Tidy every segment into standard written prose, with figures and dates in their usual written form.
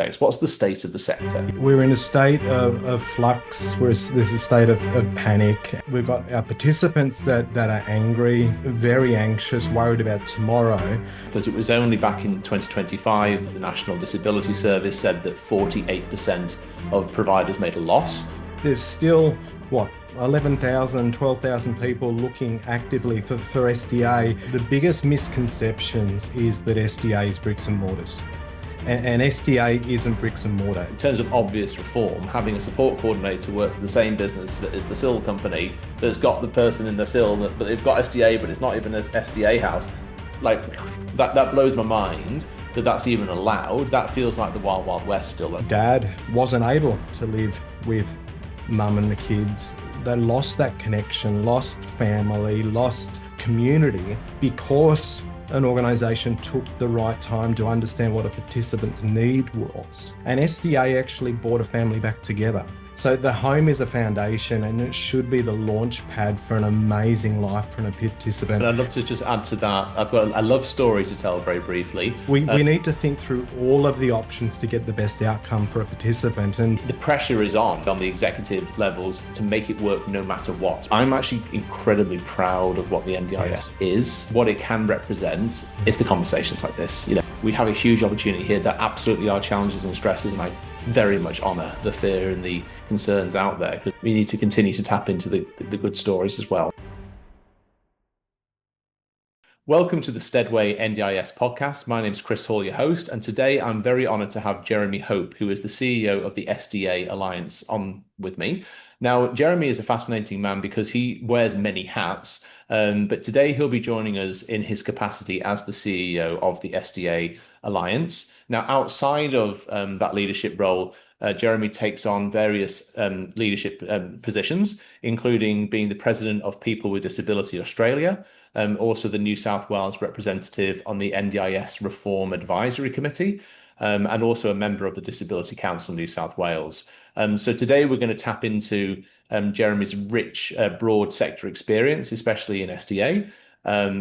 context, what's the state of the sector? We're in a state of flux. There's a state of panic. We've got our participants that are angry, very anxious, worried about tomorrow. Because it was only back in 2025, the National Disability Service said that 48% of providers made a loss. There's still, 11,000, 12,000 people looking actively for SDA. The biggest misconceptions is that SDA is bricks and mortars. And SDA isn't bricks and mortar. In terms of obvious reform, having a support coordinator work for the same business that is the SIL company, that's got the person in the SIL, but they've got SDA, but it's not even an SDA house, like that blows my mind that that's even allowed. That feels like the wild, wild west still. Dad wasn't able to live with mum and the kids. They lost that connection, lost family, lost community because an organisation took the right time to understand what a participant's need was. And SDA actually brought a family back together. So the home is a foundation and it should be the launch pad for an amazing life for a participant. And I'd love to just add to that. I've got a love story to tell very briefly. We need to think through all of the options to get the best outcome for a participant. And the pressure is on the executive levels to make it work no matter what. I'm actually incredibly proud of what the NDIS is, what it can represent. It's the conversations like this. We have a huge opportunity here. There absolutely are challenges and stresses, and I very much honour the fear and the concerns out there, because we need to continue to tap into the good stories as well. Welcome to the Steadway NDIS Podcast. My name is Chris Hall, your host, and today I'm very honoured to have Jeremy Hope, who is the CEO of the SDA Alliance, on with me. Now, Jeremy is a fascinating man because he wears many hats, but today he'll be joining us in his capacity as the CEO of the SDA Alliance. Now, outside of that leadership role, Jeremy takes on various leadership positions, including being the president of People with Disability Australia, also the New South Wales representative on the NDIS Reform Advisory Committee, and also a member of the Disability Council New South Wales. So today we're going to tap into Jeremy's rich, broad sector experience, especially in SDA,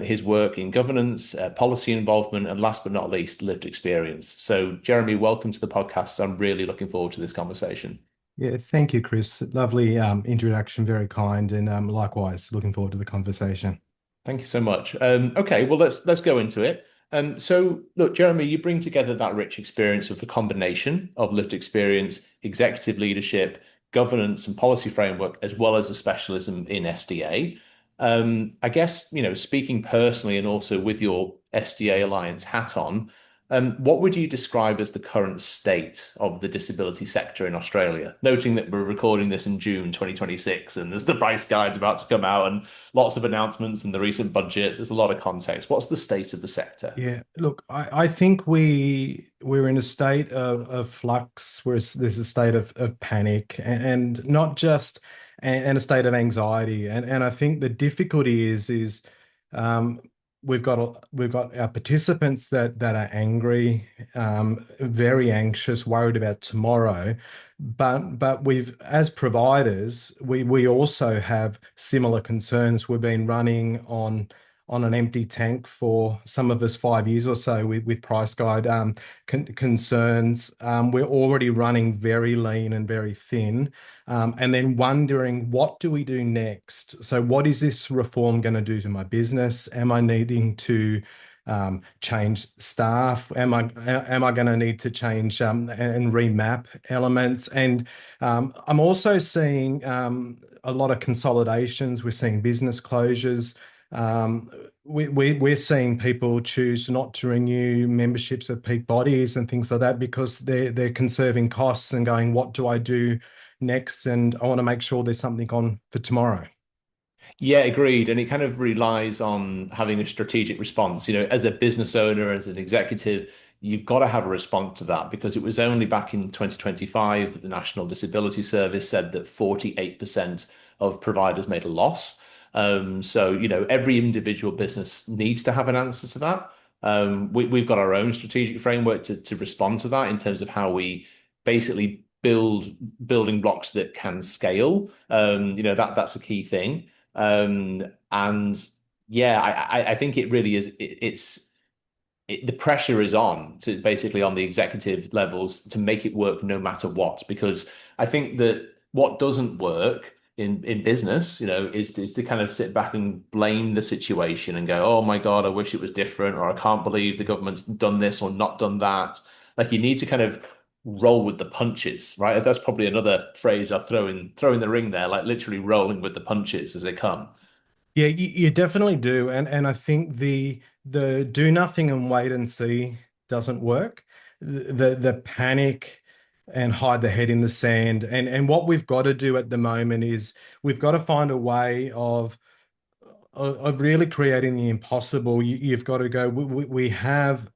his work in governance, policy involvement, and last but not least, lived experience. So Jeremy, welcome to the podcast. I'm really looking forward to this conversation. Yeah, thank you, Chris. Lovely introduction, very kind, and likewise, looking forward to the conversation. Thank you so much. Okay, well, let's go into it. So look, Jeremy, you bring together that rich experience with a combination of lived experience, executive leadership, governance and policy framework, as well as a specialism in SDA. I guess, speaking personally and also with your SDA Alliance hat on, what would you describe as the current state of the disability sector in Australia? Noting that we're recording this in June 2026 and there's the price guides about to come out and lots of announcements and the recent budget. There's a lot of context. What's the state of the sector? Yeah, look, I think we're in a state of flux. There's a state of panic and not just and a state of anxiety. And I think the difficulty is we've got our participants that are angry, very anxious, worried about tomorrow, but as providers, we also have similar concerns. We've been running on an empty tank for some of us 5 years or so with price guide concerns. We're already running very lean and very thin, and then wondering, what do we do next? So what is this reform going to do to my business? Am I needing to change staff? Am I going to need to change and remap elements? And I'm also seeing a lot of consolidations. We're seeing business closures. We're seeing people choose not to renew memberships of peak bodies and things like that because they're conserving costs and going, what do I do next? And I want to make sure there's something on for tomorrow. Yeah, agreed. And it kind of relies on having a strategic response. As a business owner, as an executive, you've got to have a response to that, because it was only back in 2025 that the National Disability Service said that 48% of providers made a loss. So, every individual business needs to have an answer to that. We've got our own strategic framework to respond to that in terms of how we basically build building blocks that can scale. That's a key thing. And yeah, I think it really is. the pressure is on to basically on the executive levels to make it work no matter what. Because I think that what doesn't work in business, is to kind of sit back and blame the situation and go, oh my God, I wish it was different, or I can't believe the government's done this or not done that. Like you need to kind of roll with the punches, right? That's probably another phrase I'll throw in the ring there, like literally rolling with the punches as they come. Yeah, you definitely do, and I think the do nothing and wait and see doesn't work. The panic and hide the head in the sand, and what we've got to do at the moment is we've got to find a way of really creating the impossible. You've got to go. We have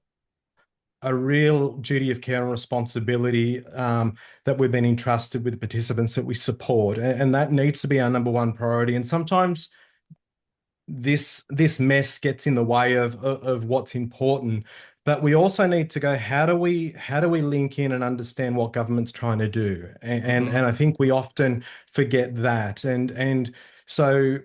a real duty of care and responsibility that we've been entrusted with the participants that we support, and that needs to be our number one priority. And sometimes this mess gets in the way of what's important. But we also need to go, how do we link in and understand what government's trying to do? And I think we often forget that. And so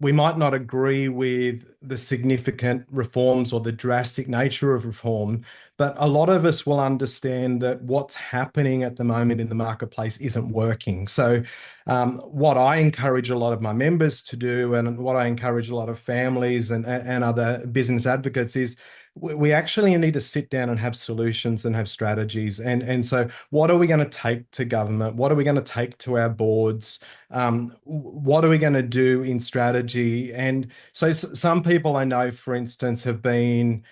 we might not agree with the significant reforms or the drastic nature of reform, but a lot of us will understand that what's happening at the moment in the marketplace isn't working. So what I encourage a lot of my members to do, and what I encourage a lot of families and other business advocates, is we actually need to sit down and have solutions and have strategies. And so what are we going to take to government? What are we going to take to our boards? What are we going to do in strategy? And so some people I know, for instance, have been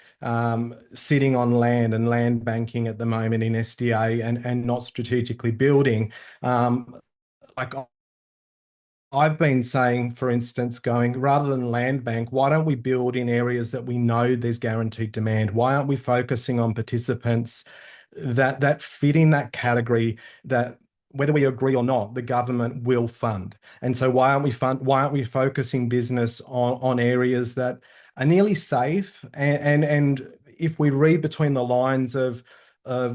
sitting on land and land banking at the moment in SDA and not strategically building. Like I've been saying, for instance, going rather than land bank, why don't we build in areas that we know there's guaranteed demand? Why aren't we focusing on participants that fit in that category that whether we agree or not, the government will fund? And so why aren't we focusing business on areas that are nearly safe? And if we read between the lines of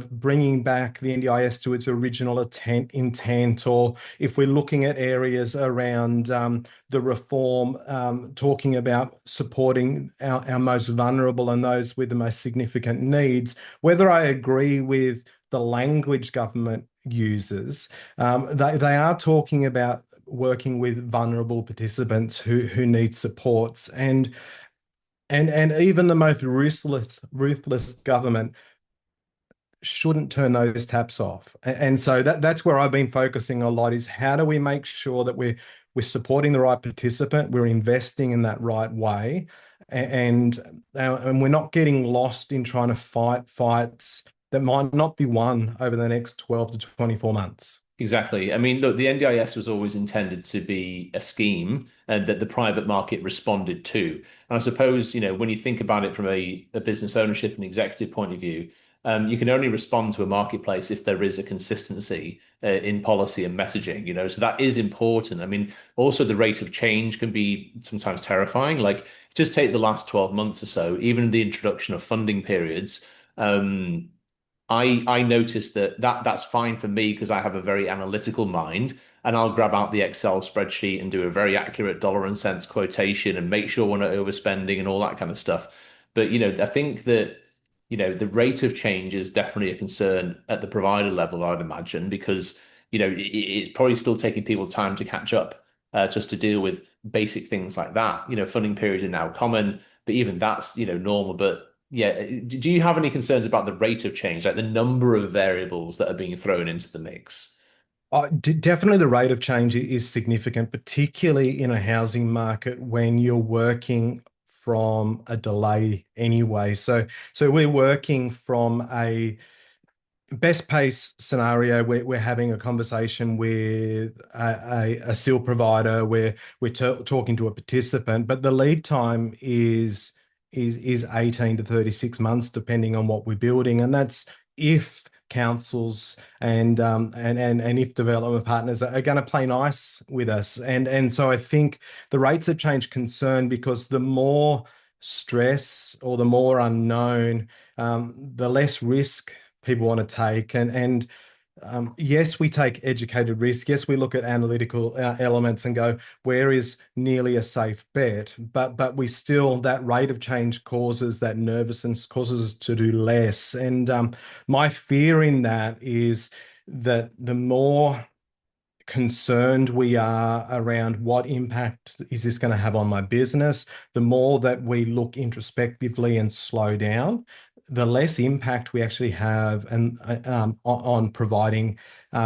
bringing back the NDIS to its original intent, or if we're looking at areas around the reform, talking about supporting our most vulnerable and those with the most significant needs, whether I agree with the language government uses, they are talking about working with vulnerable participants who need supports, and even the most ruthless government shouldn't turn those taps off. And so that's where I've been focusing a lot, is how do we make sure that we're supporting the right participant, we're investing in that right way, and we're not getting lost in trying to fight fights that might not be won over the next 12 to 24 months. Exactly. I mean, look, the NDIS was always intended to be a scheme and that the private market responded to. And I suppose, when you think about it from a business ownership and executive point of view, you can only respond to a marketplace if there is a consistency in policy and messaging. So that is important. I mean, also the rate of change can be sometimes terrifying. Like just take the last 12 months or so, even the introduction of funding periods. I noticed that's fine for me because I have a very analytical mind, and I'll grab out the Excel spreadsheet and do a very accurate dollar and cents quotation and make sure we're not overspending and all that kind of stuff. But I think that the rate of change is definitely a concern at the provider level, I'd imagine, because it's probably still taking people time to catch up just to deal with basic things like that. Funding periods are now common, but even that's normal. But yeah, do you have any concerns about the rate of change, like the number of variables that are being thrown into the mix? Definitely the rate of change is significant, particularly in a housing market when you're working from a delay anyway. So we're working from a best case scenario. We're having a conversation with a SIL provider where we're talking to a participant, but the lead time is 18 to 36 months, depending on what we're building. And that's if councils and if development partners are going to play nice with us. And so I think the rates of change concern, because the more stress or the more unknown, the less risk people want to take. And yes, we take educated risk. Yes, we look at analytical elements and go, where is nearly a safe bet? But we still, that rate of change causes that nervousness, causes us to do less. And my fear in that is that the more concerned we are around what impact is this going to have on my business, the more that we look introspectively and slow down, the less impact we actually have and on providing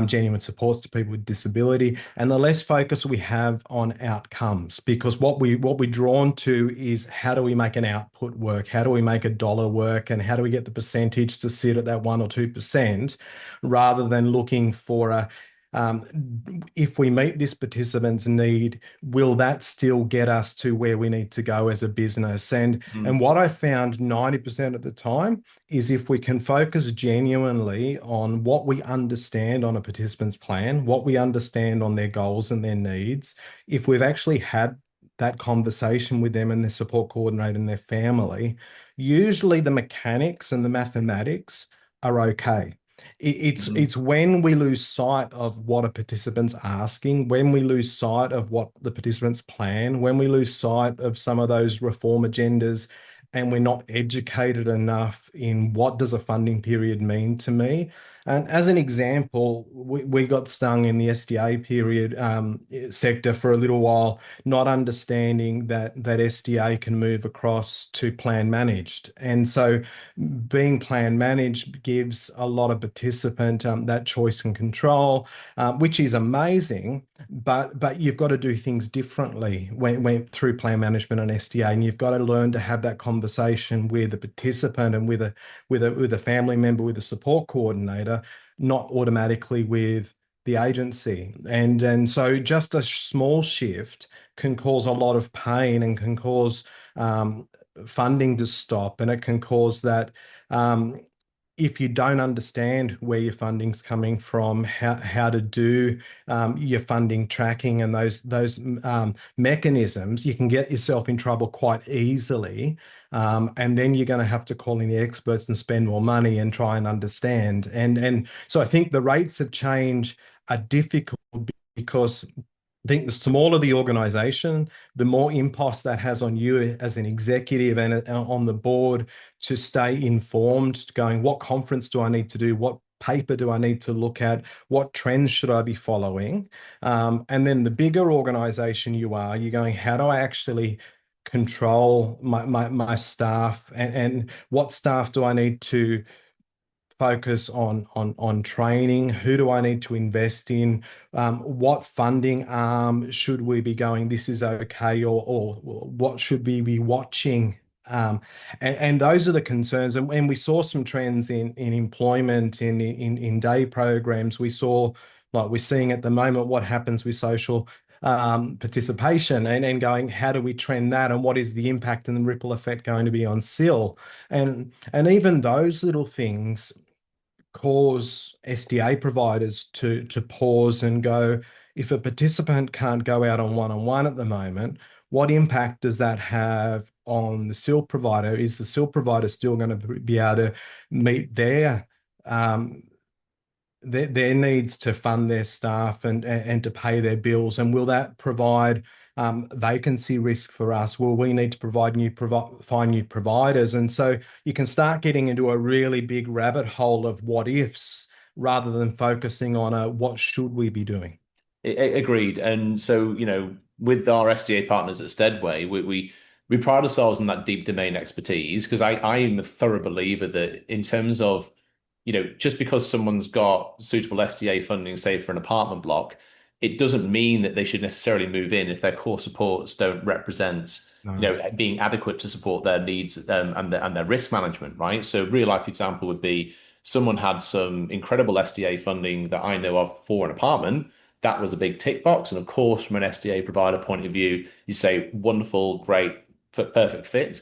genuine supports to people with disability, and the less focus we have on outcomes. Because what we're drawn to is how do we make an output work? How do we make a dollar work? And how do we get the percentage to sit at that 1 or 2%, rather than looking for a um, if we meet this participant's need, will that still get us to where we need to go as a business? And Mm. what I found 90% of the time is if we can focus genuinely on what we understand on a participant's plan, what we understand on their goals and their needs, if we've actually had that conversation with them and their support coordinator and their family, usually the mechanics and the mathematics are okay. Mhm. It's when we lose sight of what a participant's asking, when we lose sight of what the participants plan, when we lose sight of some of those reform agendas, and we're not educated enough in what does a funding period mean to me. And as an example, we got stung in the SDA period sector for a little while, not understanding that SDA can move across to plan managed. And so being plan managed gives a lot of participant that choice and control, which is amazing. But you've got to do things differently when through plan management and SDA, and you've got to learn to have that conversation with a participant and with a family member, with a support coordinator, not automatically with the agency. And so just a small shift can cause a lot of pain and can cause funding to stop, and it can cause that um, if you don't understand where your funding's coming from, how to do your funding tracking and those mechanisms, you can get yourself in trouble quite easily. And then you're going to have to call in the experts and spend more money and try and understand. And so I think the rates of change are difficult because I think the smaller the organization, the more impost that has on you as an executive and on the board to stay informed, going, what conference do I need to do? What paper do I need to look at? What trends should I be following? And then the bigger organization you are, you're going, how do I actually control my staff, and what staff do I need to focus on training? Who do I need to invest in? What funding arm should we be going, this is okay, or what should we be watching? And those are the concerns. And we saw some trends in employment, in day programs. We saw, like we're seeing at the moment, what happens with social participation, and going, how do we trend that, and what is the impact and the ripple effect going to be on SIL? And even those little things cause SDA providers to pause and go, if a participant can't go out on one-on-one at the moment, what impact does that have on the SIL provider? Is the SIL provider still going to be able to meet um, their needs to fund their staff and to pay their bills? And will that provide vacancy risk for us? Will we need to find new providers? And so you can start getting into a really big rabbit hole of what ifs rather than focusing on a what should we be doing. Agreed. And so, with our SDA partners at Steadway, we pride ourselves on that deep domain expertise because I am a thorough believer that in terms of, just because someone's got suitable SDA funding, say for an apartment block, it doesn't mean that they should necessarily move in if their core supports don't represent, No. being adequate to support their needs and their risk management, right? So, real life example would be someone had some incredible SDA funding that I know of for an apartment. That was a big tick box. And of course, from an SDA provider point of view, you say wonderful, great, perfect fit.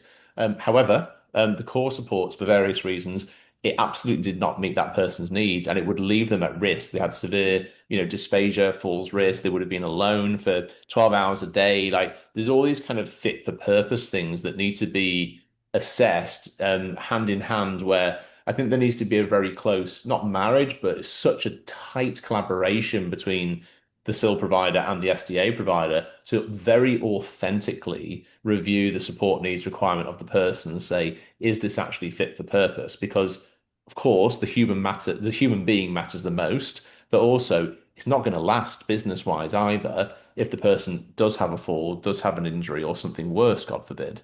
However, the core supports for various reasons, it absolutely did not meet that person's needs, and it would leave them at risk. They had severe, dysphagia, falls risk. They would have been alone for 12 hours a day. Like there's all these kind of fit for purpose things that need to be assessed hand in hand, where I think there needs to be a very close, not marriage, but such a tight collaboration between the SIL provider and the SDA provider to very authentically review the support needs requirement of the person and say, is this actually fit for purpose? Because of course, the human being matters the most, but also it's not going to last business wise either if the person does have a fall, does have an injury, or something worse, God forbid.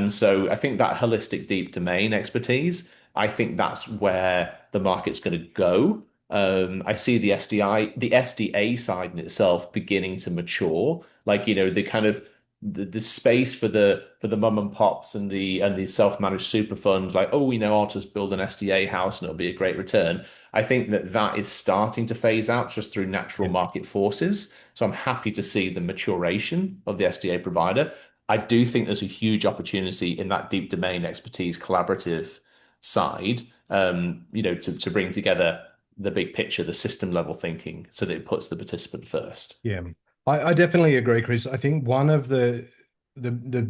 So I think that holistic deep domain expertise, I think that's where the market's going to go. I see the SDA side in itself beginning to mature. Like, the kind of the space for the mum and pops and the self-managed super fund, like, oh, I'll just build an SDA house and it'll be a great return. I think that is starting to phase out just through natural Yeah. market forces. So I'm happy to see the maturation of the SDA provider. I do think there's a huge opportunity in that deep domain expertise collaborative side, to bring together the big picture, the system level thinking, so that it puts the participant first. Yeah, I definitely agree, Chris. I think one of the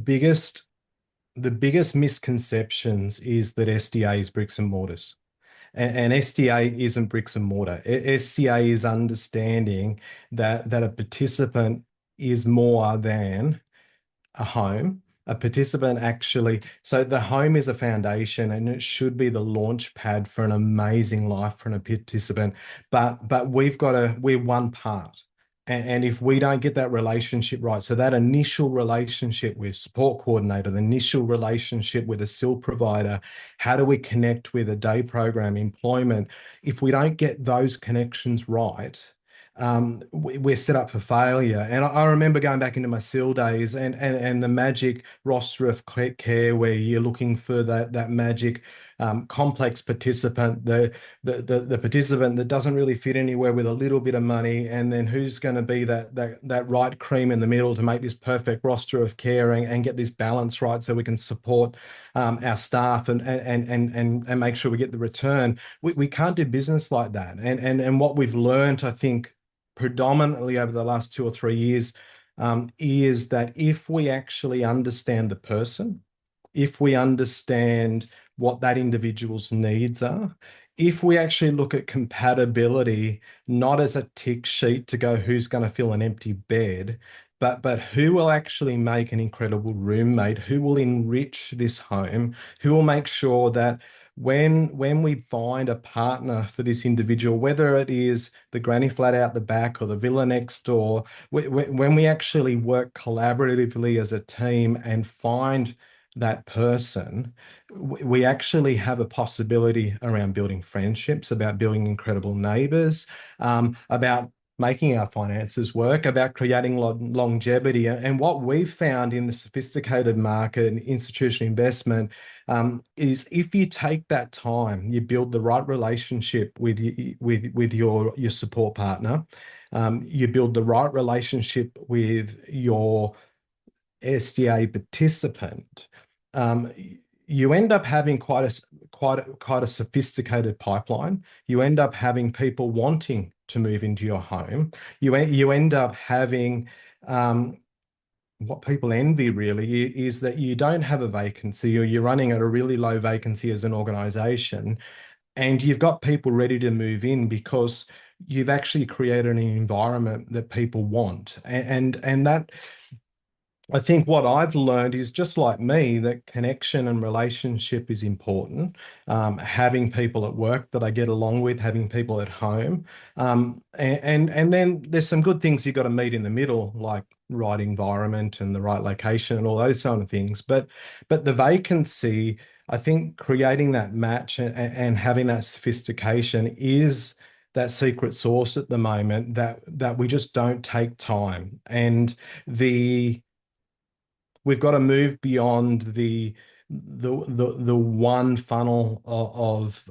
biggest misconceptions is that SDA is bricks and mortars. And SDA isn't bricks and mortar. SDA is understanding that a participant is more than a home. A participant actually, so the home is a foundation and it should be the launch pad for an amazing life for a participant. But we're one part. And if we don't get that relationship right, so that initial relationship with support coordinator, the initial relationship with a SIL provider, how do we connect with a day program, employment? If we don't get those connections right, we're set up for failure. And I remember going back into my SEAL days and the magic roster of care where you're looking for that magic complex participant, the participant that doesn't really fit anywhere with a little bit of money, and then who's going to be that right cream in the middle to make this perfect roster of care and get this balance right so we can support our staff and make sure we get the return. We can't do business like that. And what we've learned, I think, predominantly over the last 2 or 3 years, is that if we actually understand the person, if we understand what that individual's needs are, if we actually look at compatibility, not as a tick sheet to go who's going to fill an empty bed, but who will actually make an incredible roommate, who will enrich this home, who will make sure that when we find a partner for this individual, whether it is the granny flat out the back or the villa next door, when we actually work collaboratively as a team and find that person, we actually have a possibility around building friendships, about building incredible neighbors, about making our finances work, about creating longevity. And what we've found in the sophisticated market and institutional investment, is if you take that time, you build the right relationship with your support partner, you build the right relationship with your SDA participant, you end up having quite a sophisticated pipeline. You end up having people wanting to move into your home. You end up having what people envy really is that you don't have a vacancy, or you're running at a really low vacancy as an organization, and you've got people ready to move in because you've actually created an environment that people want. And that, I think what I've learned is, just like me, that connection and relationship is important. Having people at work that I get along with, having people at home. And then there's some good things you've got to meet in the middle, like right environment and the right location and all those kind of things. But the vacancy, I think creating that match and having that sophistication is that secret sauce at the moment that we just don't take time. And we've got to move beyond the one funnel of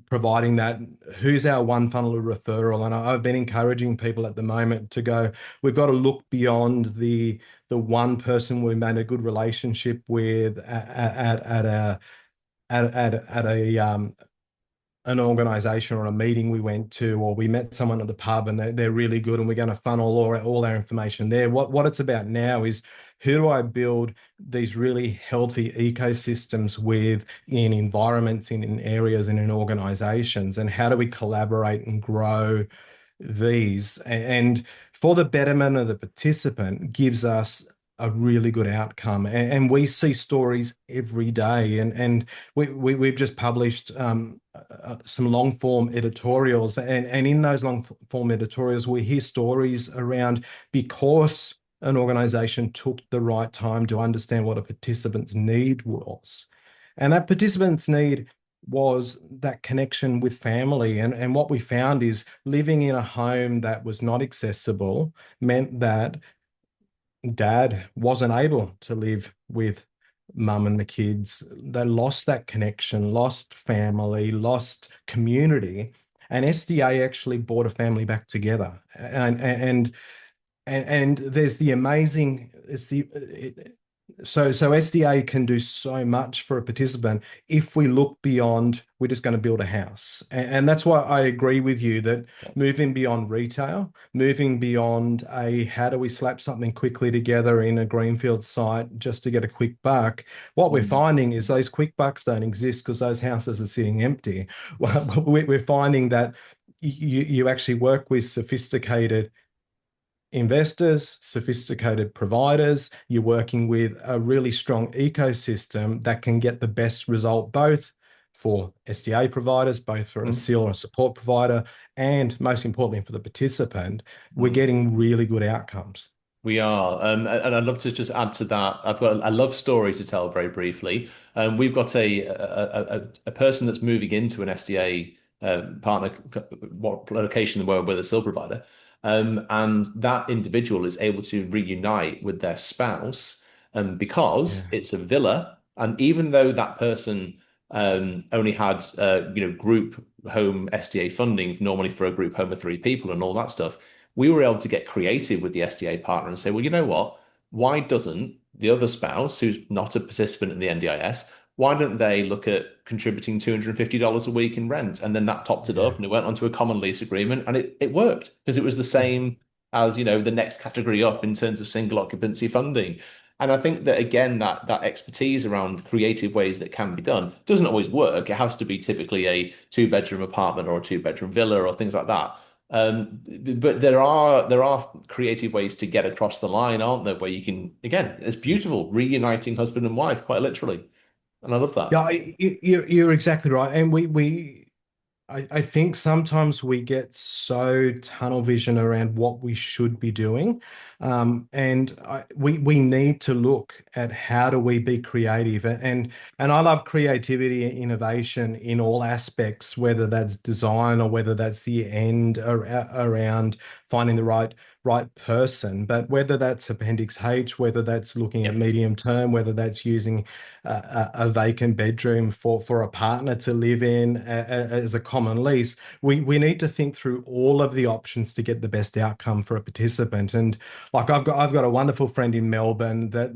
providing that. Who's our one funnel of referral? And I've been encouraging people at the moment to go, we've got to look beyond the one person we made a good relationship with at a an organization or a meeting we went to, or we met someone at the pub and they're really good and we're going to funnel all our information there. What it's about now is, who do I build these really healthy ecosystems with, in environments, in areas, and in organizations, and how do we collaborate and grow these? And for the betterment of the participant, gives us a really good outcome. And we see stories every day. And we've just published some long form editorials. And in those long form editorials, we hear stories around, because an organization took the right time to understand what a participant's need was. And that participant's need was that connection with family. And what we found is, living in a home that was not accessible meant that dad wasn't able to live with mum and the kids. They lost that connection, lost family, lost community. And SDA actually brought a family back together. And there's the amazing, so SDA can do so much for a participant if we look beyond, we're just going to build a house. And that's why I agree with you that moving beyond retail, moving beyond how do we slap something quickly together in a greenfield site just to get a quick buck, what we're finding is those quick bucks don't exist because those houses are sitting empty. Yes. We're finding that you actually work with sophisticated investors, sophisticated providers. You're working with a really strong ecosystem that can get the best result, both for SDA providers, both for a SEAL or a support provider, and most importantly for the participant. We're getting really good outcomes. We are, and I'd love to just add to that. I've got a love story to tell very briefly. We've got a person that's moving into an SDA partner what location where we're the SIL provider, and that individual is able to reunite with their spouse, because Yeah. it's a villa, and even though that person only had group home SDA funding normally for a group home of three people and all that stuff, we were able to get creative with the SDA partner and say, well, you know what? Why doesn't the other spouse, who's not a participant in the NDIS, why don't they look at contributing $250 a week in rent? And then that topped it Yeah. up and it went onto a common lease agreement, and it worked because it was the same as, the next category up in terms of single occupancy funding. And I think that, again, that expertise around creative ways that can be done doesn't always work. It has to be typically a two-bedroom apartment or a two-bedroom villa or things like that. But there are creative ways to get across the line, aren't there? Where you can, again, it's beautiful, reuniting husband and wife, quite literally, and I love that. Yeah, you're exactly right. And I think sometimes we get so tunnel vision around what we should be doing. We need to look at how do we be creative. And I love creativity and innovation in all aspects, whether that's design or whether that's the end around finding the right person. But whether that's Appendix H, whether that's looking at Yep. medium term, whether that's using a vacant bedroom for a partner to live in as a common lease, we need to think through all of the options to get the best outcome for a participant. And like I've got a wonderful friend in Melbourne that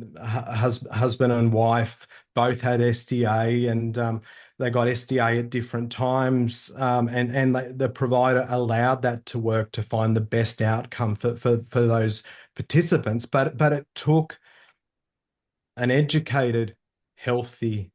husband and wife both had SDA, and they got SDA at different times, and the provider allowed that to work to find the best outcome for those participants. But it took an educated, healthy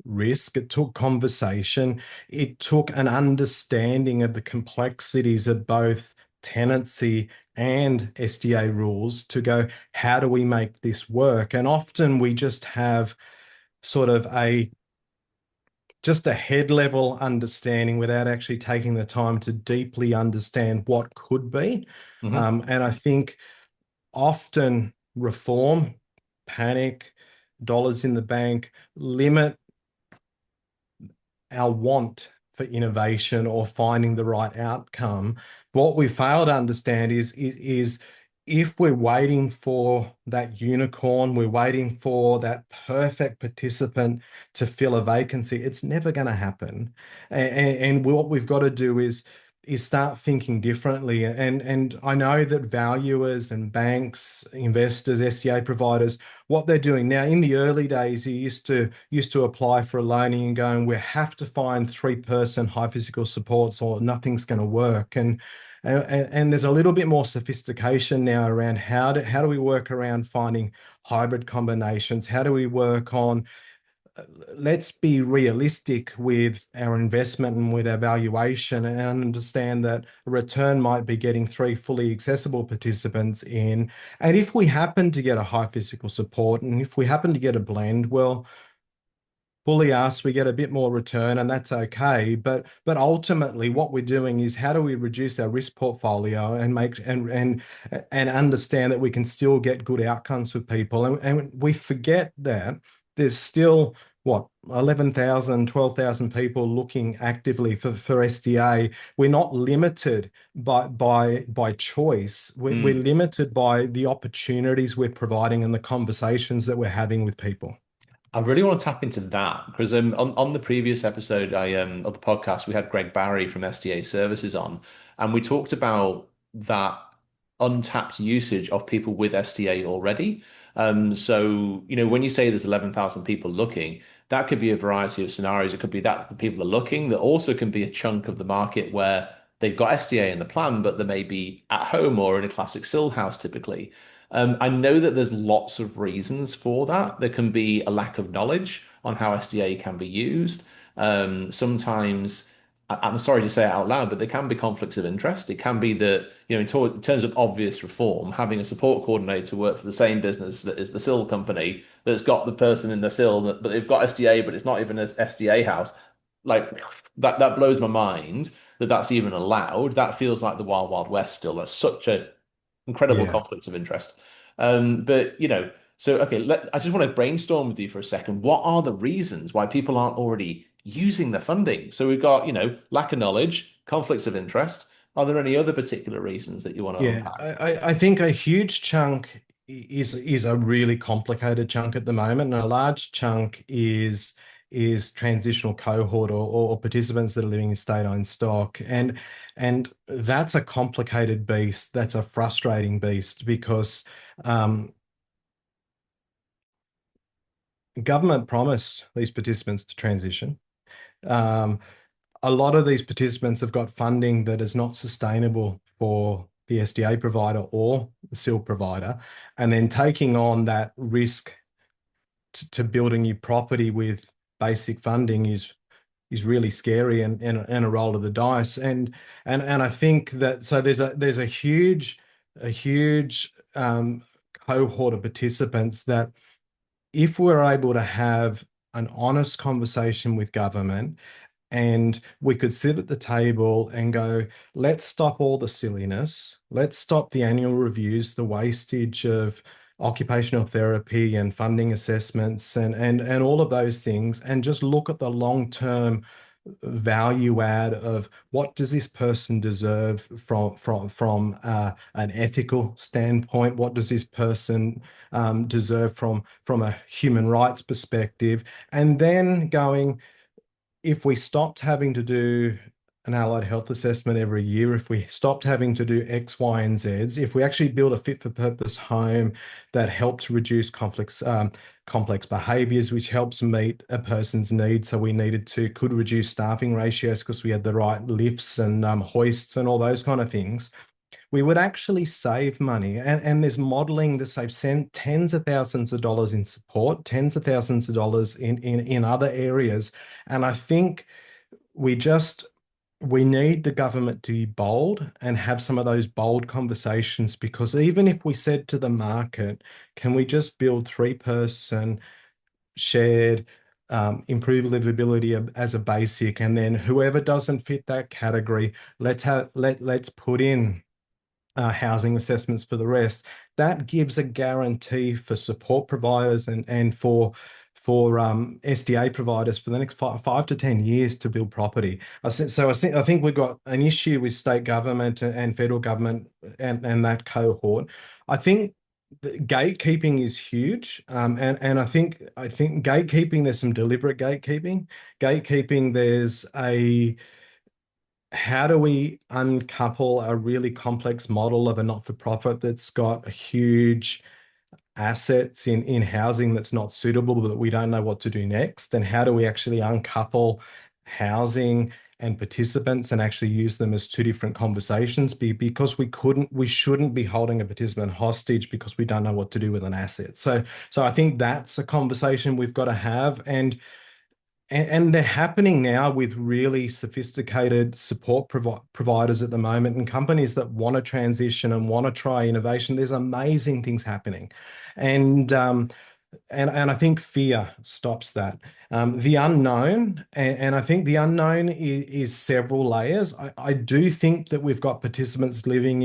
risk. It took conversation. It took an understanding of the complexities of both tenancy and SDA rules to go, how do we make this work? And often we just have sort of just a head level understanding without actually taking the time to deeply understand what could be. And I think often reform, panic, dollars in the bank limit our want for innovation or finding the right outcome. What we fail to understand is if we're waiting for that unicorn, we're waiting for that perfect participant to fill a vacancy, it's never going to happen. And what we've got to do is is start thinking differently. And I know that valuers and banks, investors, SDA providers, what they're doing now, in the early days, you used to apply for a loan and going, we have to find 3-person high physical supports or nothing's going to work. And there's a little bit more sophistication now around how do we work around finding hybrid combinations? How do we work on let's be realistic with our investment and with our valuation and understand that a return might be getting 3 fully accessible participants in. And if we happen to get a high physical support and if we happen to get a blend, well, fully asked, we get a bit more return and that's okay. But ultimately what we're doing is how do we reduce our risk portfolio and make and understand that we can still get good outcomes for people. And we forget that there's still what 11,000, 12,000 people looking actively for SDA. We're not limited by choice. We're limited by the opportunities we're providing and the conversations that we're having with people. I really want to tap into that because on the previous episode of the podcast, we had Greg Barry from SDA Services on, and we talked about that untapped usage of people with SDA already. So, when you say there's 11,000 people looking, that could be a variety of scenarios. It could be that the people are looking. There also can be a chunk of the market where they've got SDA in the plan, but they may be at home or in a classic SIL house typically. I know that there's lots of reasons for that. There can be a lack of knowledge on how SDA can be used. Sometimes, I'm sorry to say it out loud, but there can be conflicts of interest. It can be that, in terms of obvious reform, having a support coordinator work for the same business that is the SIL company that's got the person in the SIL, but they've got SDA, but it's not even an SDA house. Like that blows my mind that that's even allowed. That feels like the Wild Wild West still. That's such a incredible Yeah. conflicts of interest. But so okay, I just want to brainstorm with you for a second. What are the reasons why people aren't already using the funding? So we've got, lack of knowledge, conflicts of interest. Are there any other particular reasons that you want to Yeah, unpack? I think a huge chunk is a really complicated chunk at the moment, and a large chunk is transitional cohort or participants that are living in state-owned stock. And that's a complicated beast. That's a frustrating beast because government promised these participants to transition. Um, a lot of these participants have got funding that is not sustainable for the SDA provider or the SIL provider, and then taking on that risk to build a new property with basic funding is really scary and a roll of the dice. And I think that so there's a huge cohort of participants that if we're able to have an honest conversation with government and we could sit at the table and go, let's stop all the silliness. Let's stop the annual reviews, the wastage of occupational therapy and funding assessments and all of those things, and just look at the long-term value add of what does this person deserve from an ethical standpoint? What does this person deserve from a human rights perspective? And then going, if we stopped having to do an allied health assessment every year, if we stopped having to do X, Y, and Zs, if we actually build a fit for purpose home that helps reduce complex behaviors, which helps meet a person's needs. So we could reduce staffing ratios because we had the right lifts and hoists and all those kind of things. We would actually save money. And there's modeling to save tens of thousands of dollars in support, tens of thousands of dollars in other areas. And I think we need the government to be bold and have some of those bold conversations, because even if we said to the market, can we just build 3-person shared improved livability as a basic, and then whoever doesn't fit that category, let's put in housing assessments for the rest. That gives a guarantee for support providers and for SDA providers for the next 5 to 10 years to build property. I think we've got an issue with state government and federal government and that cohort. I think gatekeeping is huge, and I think gatekeeping, there's some deliberate gatekeeping. Gatekeeping, there's a how do we uncouple a really complex model of a not-for-profit that's got huge assets in housing that's not suitable, but we don't know what to do next? And how do we actually uncouple housing and participants and actually use them as two different conversations? Because we shouldn't be holding a participant hostage because we don't know what to do with an asset. So I think that's a conversation we've got to have. And they're happening now with really sophisticated support providers at the moment, and companies that want to transition and want to try innovation. There's amazing things happening. And I think fear stops that. The unknown, and I think the unknown is several layers. I do think that we've got participants living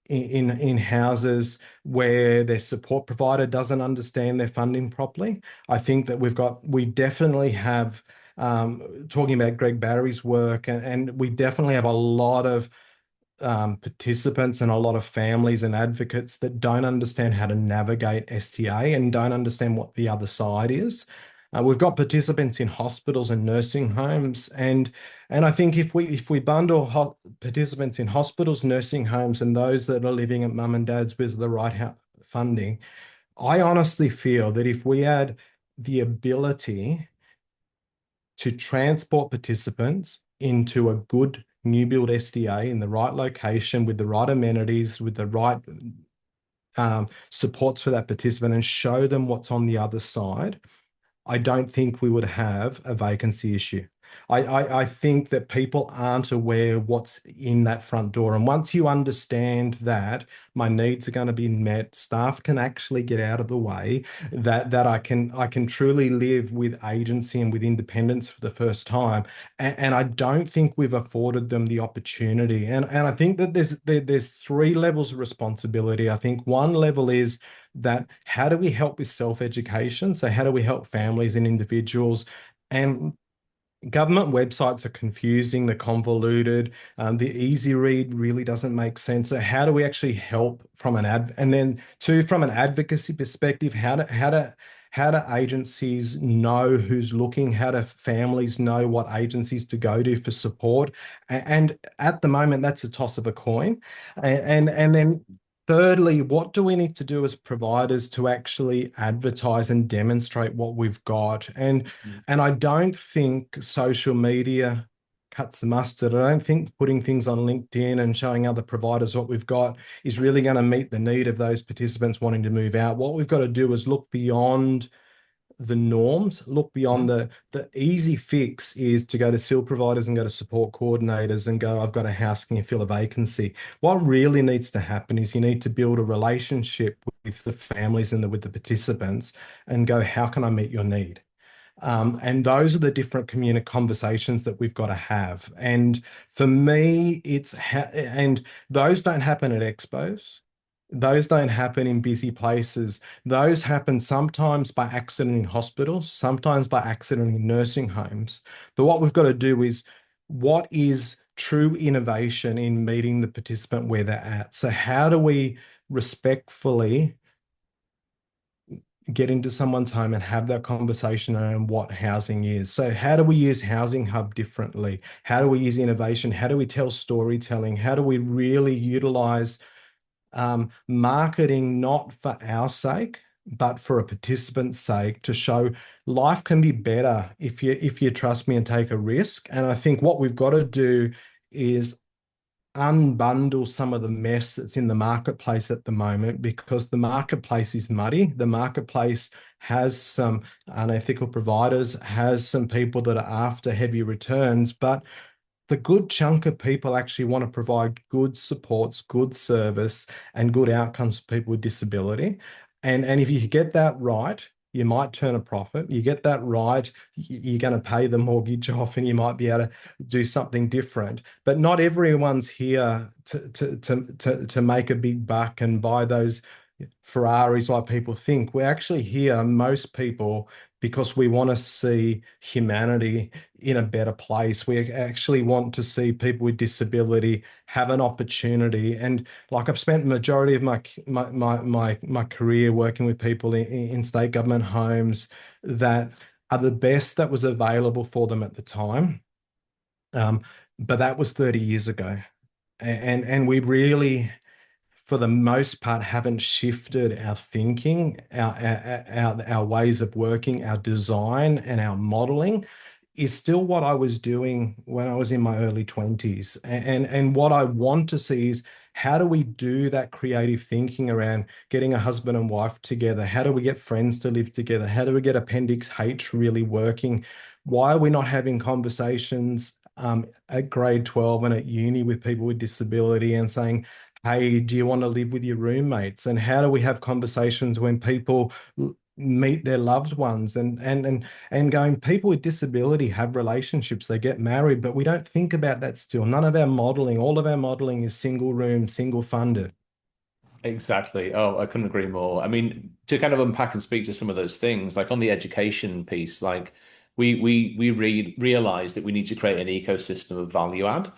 in houses where their support provider doesn't understand their funding properly. I think that we definitely have, talking about Greg Battery's work, and we definitely have a lot of participants and a lot of families and advocates that don't understand how to navigate STA and don't understand what the other side is. We've got participants in hospitals and nursing homes, and I think if we bundle participants in hospitals, nursing homes, and those that are living at mum and dad's with the right funding, I honestly feel that if we add the ability to transport participants into a good new build SDA in the right location with the right amenities, with the right supports for that participant, and show them what's on the other side, I don't think we would have a vacancy issue. I think that people aren't aware what's in that front door. And once you understand that my needs are going to be met, staff can actually get out of the way, that I can truly live with agency and with independence for the first time. And I don't think we've afforded them the opportunity. And I think that there's three levels of responsibility. I think one level is that how do we help with self-education? So how do we help families and individuals? And government websites are confusing, they're convoluted, the easy read really doesn't make sense. So how do we actually help from and then two, from an advocacy perspective, how do agencies know who's looking? How do families know what agencies to go to for support? And at the moment, that's a toss of a coin. And then thirdly, what do we need to do as providers to actually advertise and demonstrate what we've got? And I don't think social media cuts the mustard. I don't think putting things on LinkedIn and showing other providers what we've got is really going to meet the need of those participants wanting to move out. What we've got to do is look beyond the norms, look beyond the easy fix is to go to SIL providers and go to support coordinators and go, I've got a house, can you fill a vacancy? What really needs to happen is you need to build a relationship with the families and with the participants and go, how can I meet your need? And those are the different community conversations that we've got to have. And for me, and those don't happen at expos. Those don't happen in busy places. Those happen sometimes by accident in hospitals, sometimes by accident in nursing homes. But what we've got to do is, what is true innovation in meeting the participant where they're at? So how do we respectfully get into someone's home and have that conversation around what housing is? So how do we use Housing Hub differently? How do we use innovation? How do we tell storytelling? How do we really utilize marketing, not for our sake, but for a participant's sake, to show life can be better if you trust me and take a risk? And I think what we've got to do is unbundle some of the mess that's in the marketplace at the moment, because the marketplace is muddy. The marketplace has some unethical providers, has some people that are after heavy returns, but the good chunk of people actually want to provide good supports, good service, and good outcomes for people with disability. And if you get that right, you might turn a profit. You get that right, you're going to pay the mortgage off, and you might be able to do something different. But not everyone's here to make a big buck and buy those Ferraris like people think. We're actually here, most people, because we want to see humanity in a better place. We actually want to see people with disability have an opportunity. And like, I've spent the majority of my career working with people in state government homes that are the best that was available for them at the time. but that was 30 years ago. And we really, for the most part, haven't shifted our thinking, our ways of working, our design, and our modeling is still what I was doing when I was in my early 20s. And what I want to see is, how do we do that creative thinking around getting a husband and wife together? How do we get friends to live together? How do we get Appendix H really working? Why are we not having conversations at grade 12 and at uni with people with disability and saying, hey, do you want to live with your roommates? And how do we have conversations when people meet their loved ones and going, people with disability have relationships, they get married, but we don't think about that still. None of our modeling, all of our modeling is single room, single funded. Exactly. Oh, I couldn't agree more. I mean, to kind of unpack and speak to some of those things, like on the education piece, like we realized that we need to create an ecosystem of value add.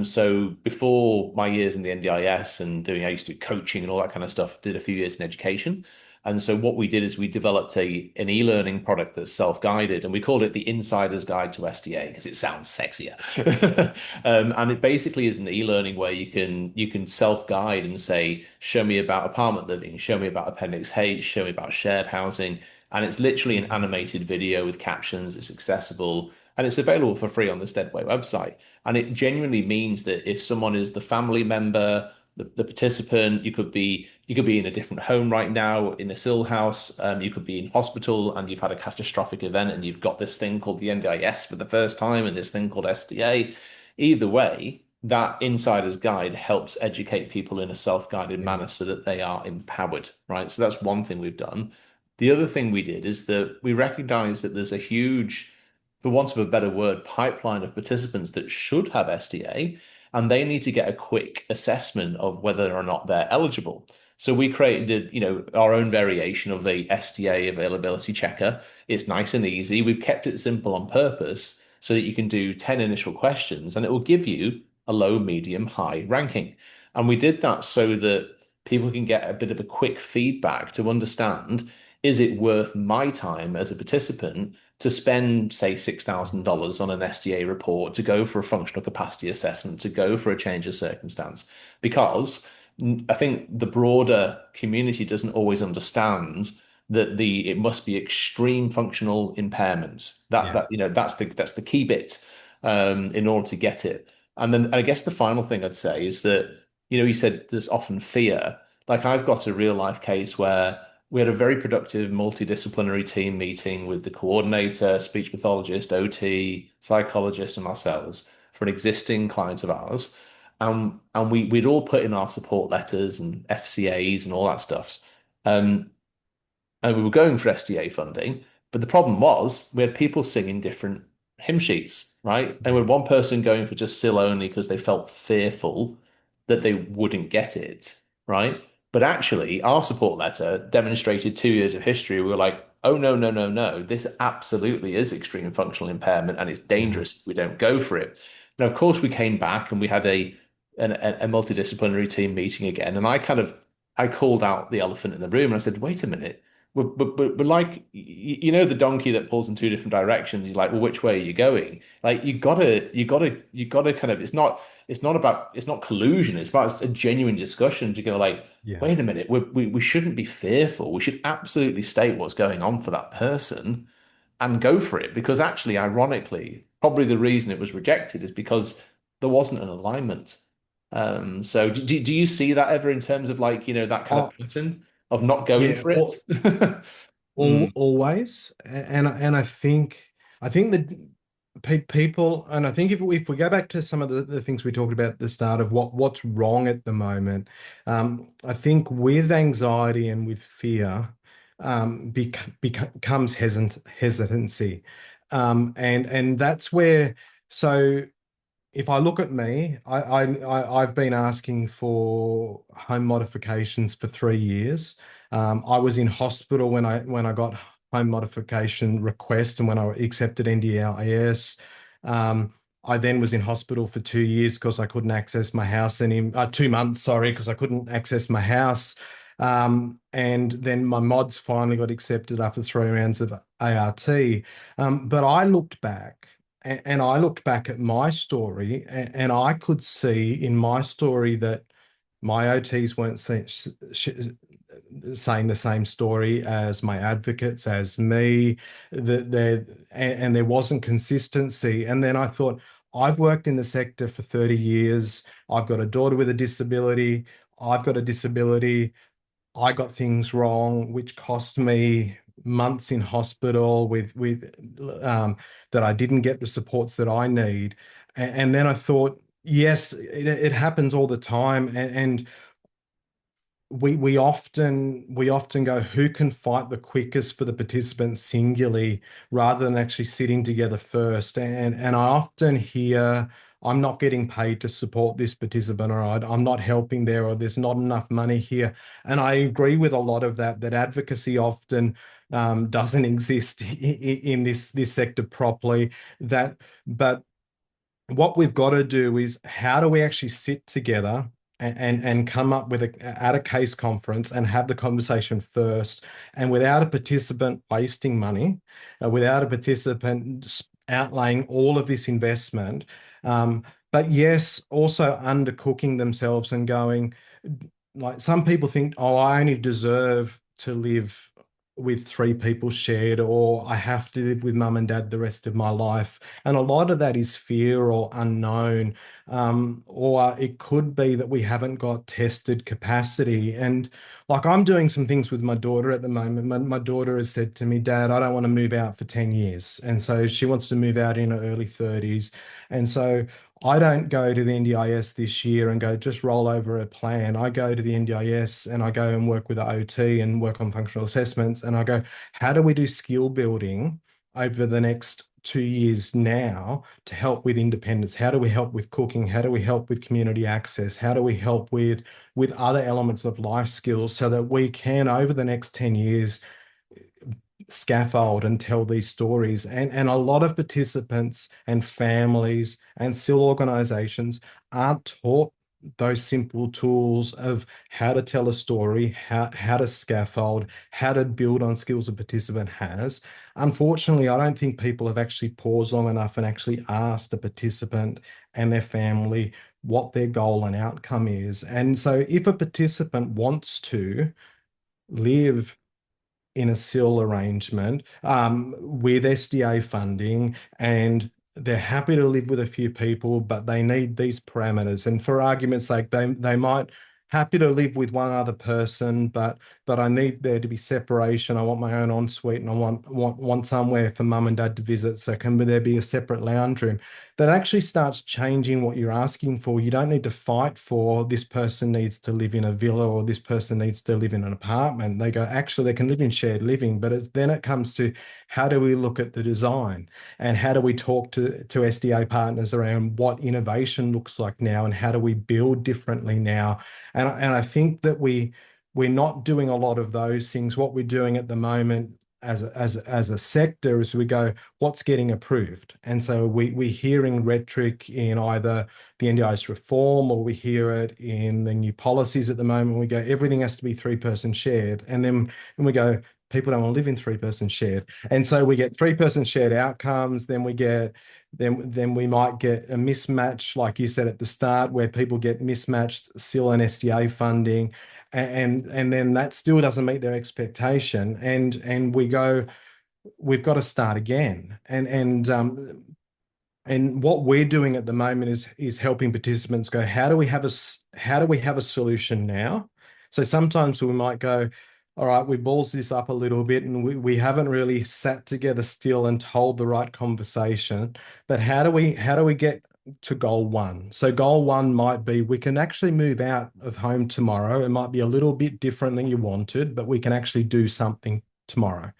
So before my years in the NDIS and I used to do coaching and all that kind of stuff, did a few years in education. And so what we did is we developed an e-learning product that's self-guided, and we called it the Insider's Guide to SDA because it sounds sexier. And it basically is an e-learning where you can self-guide and say, show me about apartment living, show me about Appendix H, show me about shared housing. And it's literally an animated video with captions. It's accessible and it's available for free on the Steadway website. And it genuinely means that if someone is the family member, the participant, you could be in a different home right now, in a still house, you could be in hospital and you've had a catastrophic event and you've got this thing called the NDIS for the first time and this thing called SDA. Either way, that insider's guide helps educate people in a self-guided Yeah. manner so that they are empowered, right? So that's one thing we've done. The other thing we did is that we recognize that there's a huge, for want of a better word, pipeline of participants that should have SDA, and they need to get a quick assessment of whether or not they're eligible. So we created, our own variation of the SDA availability checker. It's nice and easy. We've kept it simple on purpose so that you can do 10 initial questions and it will give you a low, medium, high ranking. And we did that so that people can get a bit of a quick feedback to understand, is it worth my time as a participant to spend, say, $6,000 on an SDA report, to go for a functional capacity assessment, to go for a change of circumstance? Because I think the broader community doesn't always understand that it must be extreme functional impairments. Yeah. That's the key bit in order to get it. And then I guess the final thing I'd say is that, you said there's often fear. Like I've got a real life case where we had a very productive multidisciplinary team meeting with the coordinator, speech pathologist, OT, psychologist, and ourselves for an existing client of ours. And we'd all put in our support letters and FCAs and all that stuff. Um, and we were going for SDA funding, but the problem was we had people singing different hymn sheets, right? And we had one person going for just SIL only because they felt fearful that they wouldn't get it, right? But actually, our support letter demonstrated 2 years of history. We were like, oh, no, no, no, no. This absolutely is extreme functional impairment and it's Yeah. dangerous if we don't go for it. Now, of course, we came back and we had a multidisciplinary team meeting again. And I called out the elephant in the room and I said, wait a minute. We're like, the donkey that pulls in two different directions. You're like, well, which way are you going? Like, you gotta kind of, it's not collusion. It's about a genuine discussion to go like, Yeah. wait a minute, we shouldn't be fearful. We should absolutely state what's going on for that person and go for it. Because actually, ironically, probably the reason it was rejected is because there wasn't an alignment. So do you see that ever in terms of like, that kind of Oh, pattern of not going yeah. for it? Mm, Always. And I think that people, and I think if we go back to some of the things we talked about at the start of what's wrong at the moment, I think with anxiety and with fear, becomes hesitancy. And that's where, so if I look at me, I've been asking for home modifications for 3 years. I was in hospital when I got home modification request and when I accepted NDIS. I then was in hospital for 2 years because I couldn't access my house, and in 2 months, sorry, because I couldn't access my house. And then my mods finally got accepted after 3 rounds of ART. But I looked back And I looked back at my story, and I could see in my story that my OTs weren't saying the same story as my advocates, as me, that and there wasn't consistency. And then I thought, I've worked in the sector for 30 years. I've got a daughter with a disability. I've got a disability. I got things wrong, which cost me months in hospital that I didn't get the supports that I need. And then I thought, yes, it happens all the time. And we often go, who can fight the quickest for the participants singularly, rather than actually sitting together first. And I often hear, I'm not getting paid to support this participant, or I'm not helping there, or there's not enough money here. And I agree with a lot of that advocacy often doesn't exist in this sector properly. But what we've got to do is, how do we actually sit together and come up with at a case conference and have the conversation first, and without a participant wasting money, without a participant outlaying all of this investment, but yes, also undercooking themselves and going, like, some people think, oh, I only deserve to live with three people shared, or I have to live with mum and dad the rest of my life. And a lot of that is fear or unknown. Or it could be that we haven't got tested capacity. And like, I'm doing some things with my daughter at the moment. My daughter has said to me, Dad, I don't want to move out for 10 years. And so she wants to move out in her early 30s. And so I don't go to the NDIS this year and go, just roll over a plan. I go to the NDIS and I go and work with the OT and work on functional assessments. And I go, how do we do skill building over the next 2 years now to help with independence? How do we help with cooking? How do we help with community access? How do we help with other elements of life skills, so that we can, over the next 10 years, scaffold and tell these stories? And a lot of participants and families and SIL organizations aren't taught those simple tools of how to tell a story, how to scaffold, how to build on skills a participant has. Unfortunately, I don't think people have actually paused long enough and actually asked the participant and their family what their goal and outcome is. And so if a participant wants to live in a SIL arrangement with SDA funding, and they're happy to live with a few people, but they need these parameters. And for argument's sake, they might happy to live with one other person, but I need there to be separation. I want my own ensuite, and I want somewhere for mum and dad to visit. So can there be a separate lounge room? That actually starts changing what you're asking for. You don't need to fight for, this person needs to live in a villa or this person needs to live in an apartment. They go, actually, they can live in shared living. But then it comes to, how do we look at the design, and how do we talk to SDA partners around what innovation looks like now, and how do we build differently now? And I think that we're not doing a lot of those things. What we're doing at the moment as a sector is we go, what's getting approved? And so we're hearing rhetoric in either the NDIS reform, or we hear it in the new policies at the moment. We go, everything has to be three-person shared. And then we go, people don't want to live in three-person shared. And so we get three-person shared outcomes. Then we might get a mismatch, like you said at the start, where people get mismatched SIL and SDA funding, and then that still doesn't meet their expectation. And we go, we've got to start again. And what we're doing at the moment is helping participants go, how do we have a solution now? So sometimes we might go, all right, we balls this up a little bit, and we haven't really sat together still and told the right conversation. But how do we get to goal one? So goal one might be, we can actually move out of home tomorrow. It might be a little bit different than you wanted, but we can actually do something tomorrow.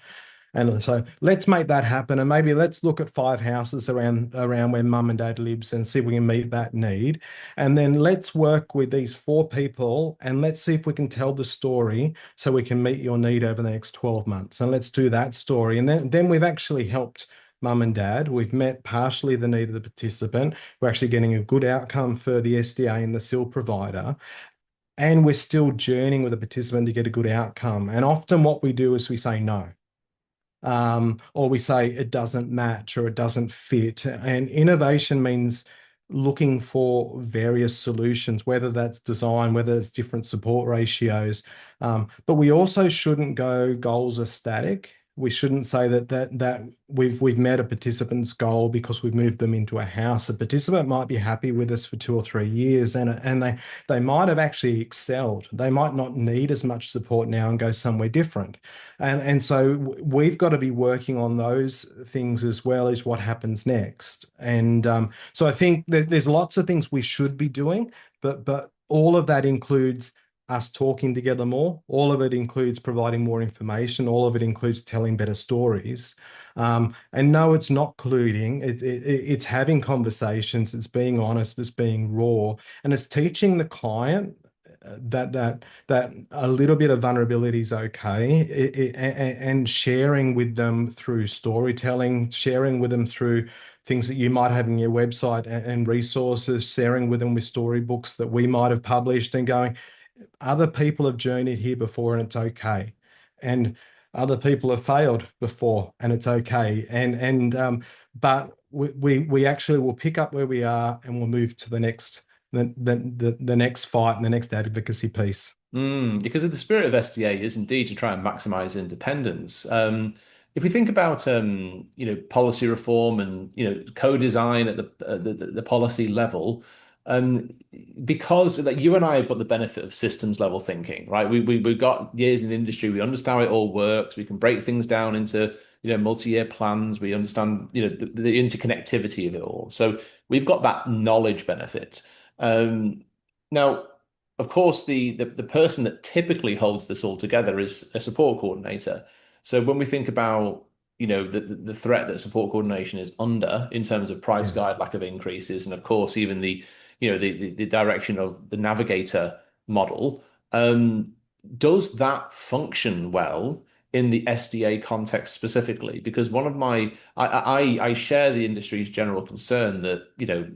And so let's make that happen. And maybe let's look at 5 houses around where mum and dad lives, and see if we can meet that need. And then let's work with these 4 people, and let's see if we can tell the story so we can meet your need over the next 12 months. And let's do that story. And then we've actually helped mum and dad. We've met partially the need of the participant. We're actually getting a good outcome for the SDA and the SIL provider. And we're still journeying with the participant to get a good outcome. And often what we do is we say no. or we say it doesn't match or it doesn't fit. And innovation means looking for various solutions, whether that's design, whether it's different support ratios. But we also shouldn't go goals are static. We shouldn't say that we've met a participant's goal because we've moved them into a house. A participant might be happy with us for 2 or 3 years, and they might have actually excelled. They might not need as much support now and go somewhere different. And so we've got to be working on those things as well as what happens next. And so I think that there's lots of things we should be doing, but all of that includes us talking together more. All of it includes providing more information. All of it includes telling better stories. And no, it's not colluding. It's having conversations. It's being honest. It's being raw, and it's teaching the client that a little bit of vulnerability is okay, and sharing with them through storytelling, sharing with them through things that you might have in your website and resources, sharing with them with storybooks that we might have published, and going, other people have journeyed here before and it's okay. And other people have failed before and it's okay. But we actually will pick up where we are and we'll move to the next fight and the next advocacy piece. Because the spirit of SDA is indeed to try and maximize independence. If we think about policy reform and co-design at the policy level, um, because like you and I have got the benefit of systems level thinking, right? We've got years in the industry. We understand how it all works. We can break things down into multi-year plans. We understand the interconnectivity of it all. So we've got that knowledge benefit. Now, of course, the person that typically holds this all together is a support coordinator. So when we think about the threat that support coordination is under in terms of price Yeah. guide, lack of increases, and of course even the direction of the navigator model, does that function well in the SDA context specifically? Because one of I share the industry's general concern that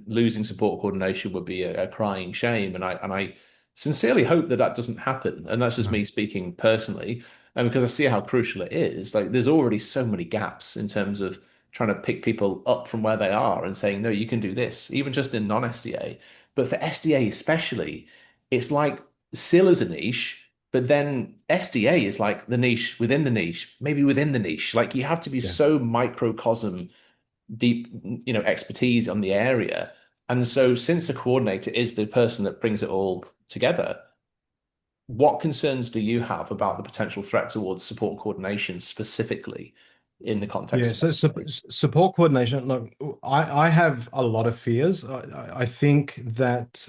losing support coordination would be a crying shame, and I sincerely hope that that doesn't happen. And that's just No. me speaking personally, and because I see how crucial it is. Like, there's already so many gaps in terms of trying to pick people up from where they are and saying, no, you can do this, even just in non-SDA. But for SDA especially, it's like SIL is a niche, but then SDA is like the niche within the niche, maybe within the niche. Like, you have to be Yeah. so microcosm deep, expertise on the area. And so since the coordinator is the person that brings it all together, what concerns do you have about the potential threat towards support coordination specifically in the context Yeah, of so SDA? support coordination. Look, I have a lot of fears. I think that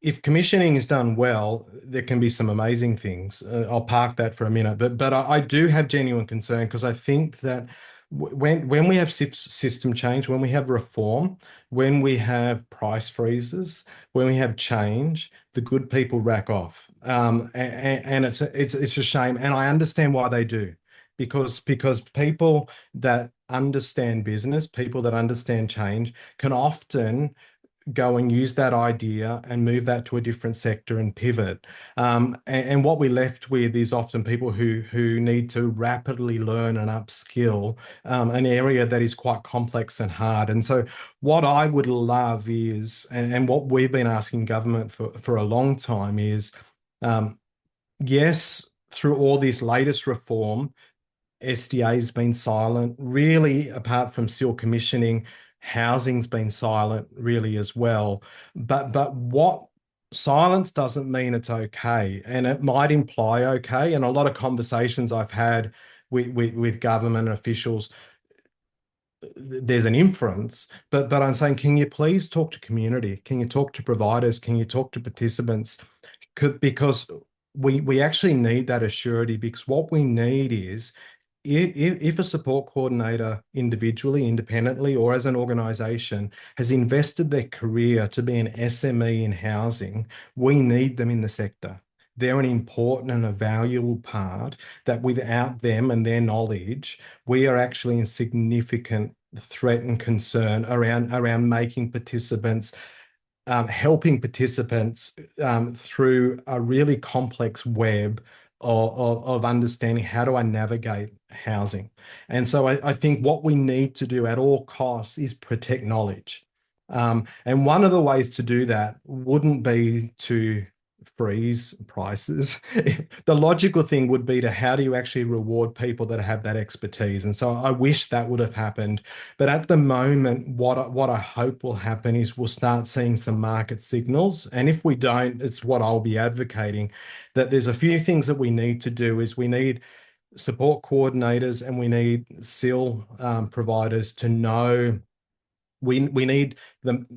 if commissioning is done well, there can be some amazing things. I'll park that for a minute, but I do have genuine concern because I think that when we have system change, when we have reform, when we have price freezes, when we have change, the good people rack off, and it's a shame, and I understand why they do. Because people that understand business, people that understand change, can often go and use that idea and move that to a different sector and pivot. And what we're left with is often people who need to rapidly learn and upskill an area that is quite complex and hard. And so what I would love is, and what we've been asking government for a long time is, yes, through all this latest reform, SDA's been silent. Really, apart from SEAL commissioning, housing's been silent really as well. But what silence doesn't mean it's okay. And it might imply okay. And a lot of conversations I've had with government officials, there's an inference, but I'm saying, can you please talk to community? Can you talk to providers? Can you talk to participants? Because we actually need that assurity, because what we need is, if a support coordinator individually, independently, or as an organization has invested their career to be an SME in housing, we need them in the sector. They're an important and a valuable part that without them and their knowledge, we are actually in significant threat and concern around making participants, helping participants through a really complex web of understanding how do I navigate housing. And so I think what we need to do at all costs is protect knowledge. And one of the ways to do that wouldn't be to freeze prices. The logical thing would be to how do you actually reward people that have that expertise? And so I wish that would have happened. But at the moment, what I hope will happen is we'll start seeing some market signals. And if we don't, it's what I'll be advocating, that there's a few things that we need to do is we need support coordinators and we need SIL providers to know we need them.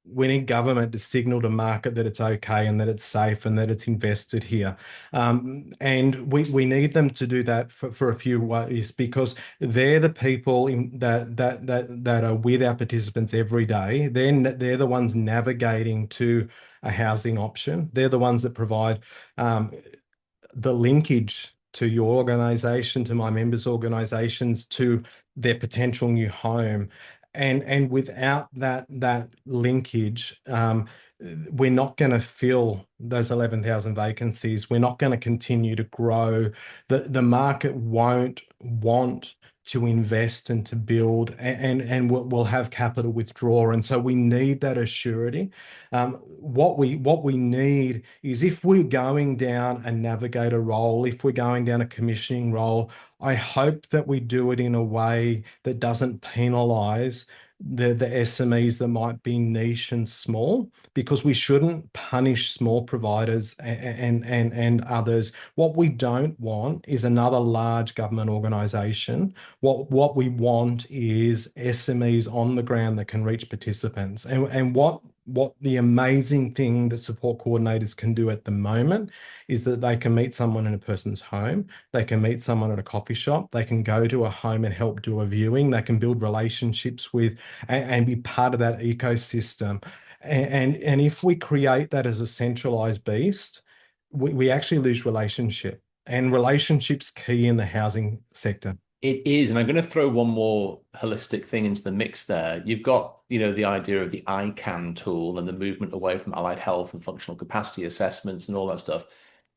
We need government to signal to market that it's okay and that it's safe and that it's invested here. And we need them to do that for a few ways because they're the people that are with our participants every day. They're the ones navigating to a housing option. They're the ones that provide the linkage to your organization, to my members' organizations, to their potential new home. And without that linkage, we're not going to fill those 11,000 vacancies. We're not going to continue to grow. The market won't want to invest and to build, and we'll have capital withdraw. And so we need that assurity. What we need is if we're going down a navigator role, if we're going down a commissioning role, I hope that we do it in a way that doesn't penalize the SMEs that might be niche and small, because we shouldn't punish small providers and others. What we don't want is another large government organisation. What we want is SMEs on the ground that can reach participants. And what the amazing thing that support coordinators can do at the moment is that they can meet someone in a person's home, they can meet someone at a coffee shop, they can go to a home and help do a viewing, they can build relationships with and be part of that ecosystem. And if we create that as a centralized beast, we actually lose relationship, and relationships key in the housing sector. It is, and I'm going to throw one more holistic thing into the mix there. You've got, the idea of the ICANN tool and the movement away from allied health and functional capacity assessments and all that stuff.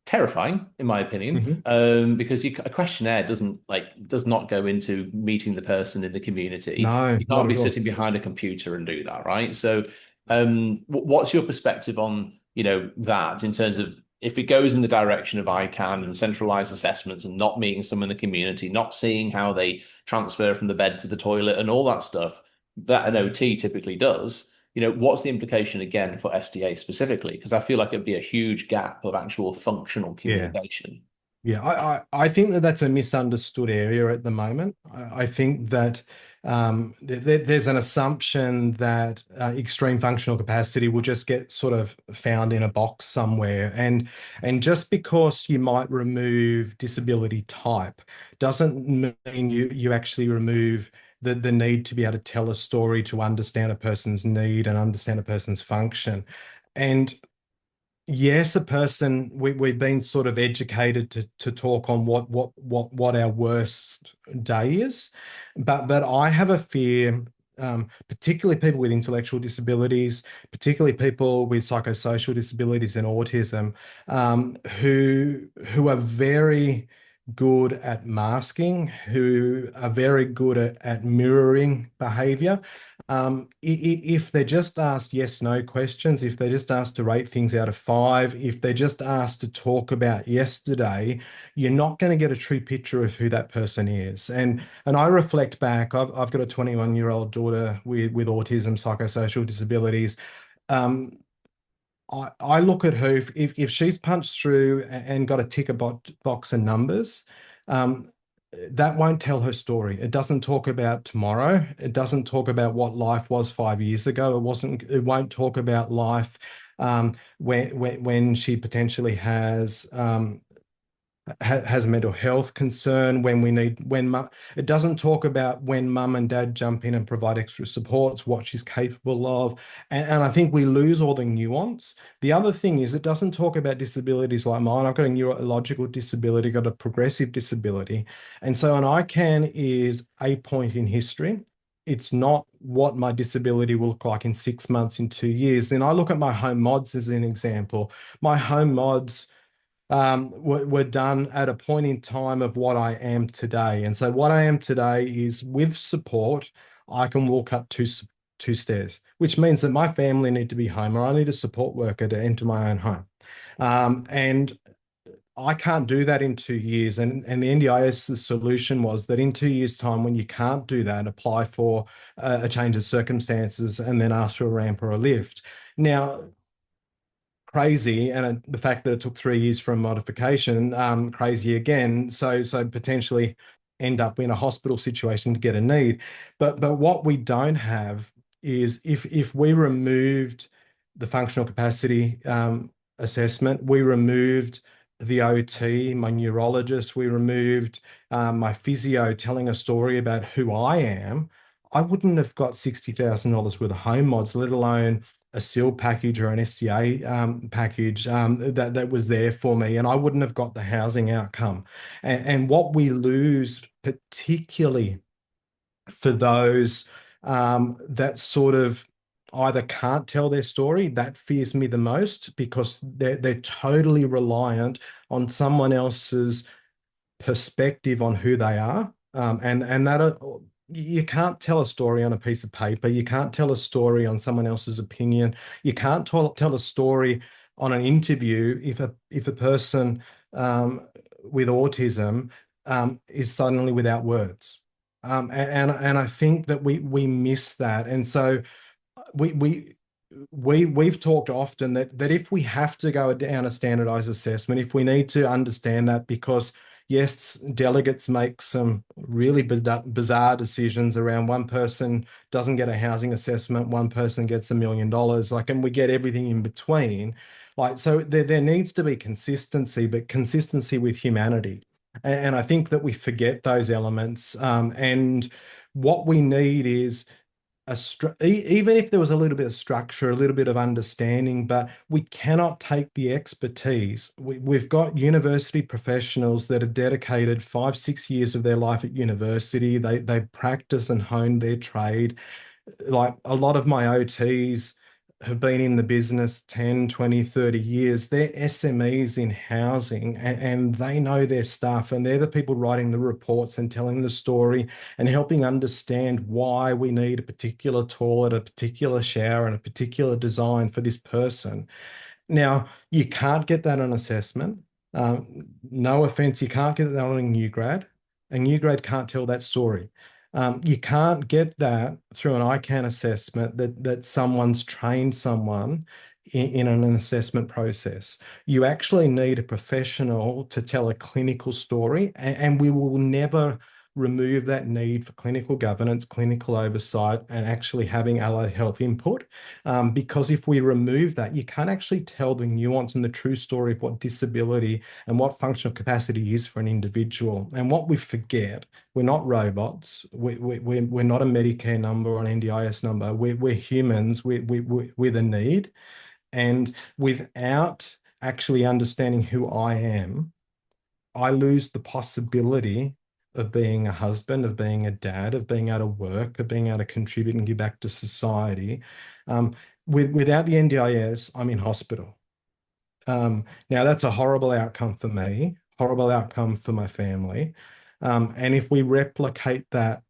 Terrifying, in my opinion, Mhm. because a questionnaire does not go into meeting the person in the community. No, You not can't be at all. sitting behind a computer and do that, right? So, what's your perspective on, that in terms of if it goes in the direction of ICANN and centralized assessments and not meeting someone in the community, not seeing how they transfer from the bed to the toilet and all that stuff that an OT typically does, what's the implication again for SDA specifically? Because I feel like it'd be a huge gap of actual functional Yeah. communication. Yeah, I think that that's a misunderstood area at the moment. I think that there's an assumption that extreme functional capacity will just get sort of found in a box somewhere, and just because you might remove disability type doesn't mean you actually remove the need to be able to tell a story, to understand a person's need and understand a person's function. And yes, we've been sort of educated to talk on what our worst day is, but I have a fear, particularly people with intellectual disabilities, particularly people with psychosocial disabilities and autism, who are very good at masking, who are very good at mirroring behavior. If they're just asked yes, no questions, if they're just asked to rate things out of 5, if they're just asked to talk about yesterday, you're not going to get a true picture of who that person is. And I reflect back, I've got a 21-year-old daughter with autism, psychosocial disabilities. Um, I look at her, if she's punched through and got a ticker box and numbers, um, that won't tell her story. It doesn't talk about tomorrow. It doesn't talk about what life was 5 years ago. It won't talk about life when she potentially has mental health concern, it doesn't talk about when mum and dad jump in and provide extra supports, what she's capable of. And I think we lose all the nuance. The other thing is it doesn't talk about disabilities like mine. I've got a neurological disability, got a progressive disability. And so an ICANN is a point in history. It's not what my disability will look like in 6 months, in 2 years. Then I look at my home mods as an example. My home mods were done at a point in time of what I am today. And so what I am today is with support, I can walk up two stairs, which means that my family need to be home or I need a support worker to enter my own home. And I can't do that in 2 years. And the NDIS solution was that in 2 years' time, when you can't do that, apply for a change of circumstances and then ask for a ramp or a lift. Now, crazy, and the fact that it took 3 years for a modification, crazy again. So potentially end up in a hospital situation to get a need. But what we don't have is if we removed the functional capacity assessment, we removed the OT, my neurologist, we removed my physio telling a story about who I am, I wouldn't have got $60,000 worth of home mods, let alone a SEAL package or an SDA package that was there for me, and I wouldn't have got the housing outcome. And what we lose, particularly for those that sort of either can't tell their story, that fears me the most because they're totally reliant on someone else's perspective on who they are. And that you can't tell a story on a piece of paper. You can't tell a story on someone else's opinion. You can't tell a story on an interview if a person with autism is suddenly without words. And I think that we miss that. And so we we we've talked often that if we have to go down a standardized assessment, if we need to understand that, because yes, delegates make some really bizarre decisions around one person doesn't get a housing assessment, one person gets $1 million, like, and we get everything in between. Like, so there needs to be consistency, but consistency with humanity. And I think that we forget those elements. And what we need is even if there was a little bit of structure, a little bit of understanding, but we cannot take the expertise. We've got university professionals that have dedicated 5, 6 years of their life at university. They practice and hone their trade. Like a lot of my OTs have been in the business 10, 20, 30 years. They're SMEs in housing and they know their stuff, and they're the people writing the reports and telling the story and helping understand why we need a particular toilet, a particular shower, and a particular design for this person. Now, you can't get that on assessment. No offense, you can't get that on a new grad. A new grad can't tell that story. You can't get that through an ICANN assessment that someone's trained someone in an assessment process. You actually need a professional to tell a clinical story, and we will never remove that need for clinical governance, clinical oversight, and actually having allied health input. Because if we remove that, you can't actually tell the nuance and the true story of what disability and what functional capacity is for an individual. And what we forget, we're not robots. We're not a Medicare number or an NDIS number. We're humans with a need. And without actually understanding who I am, I lose the possibility of being a husband, of being a dad, of being able to work, of being able to contribute and give back to society. Without the NDIS, I'm in hospital. Now, that's a horrible outcome for me, horrible outcome for my family. And if we replicate that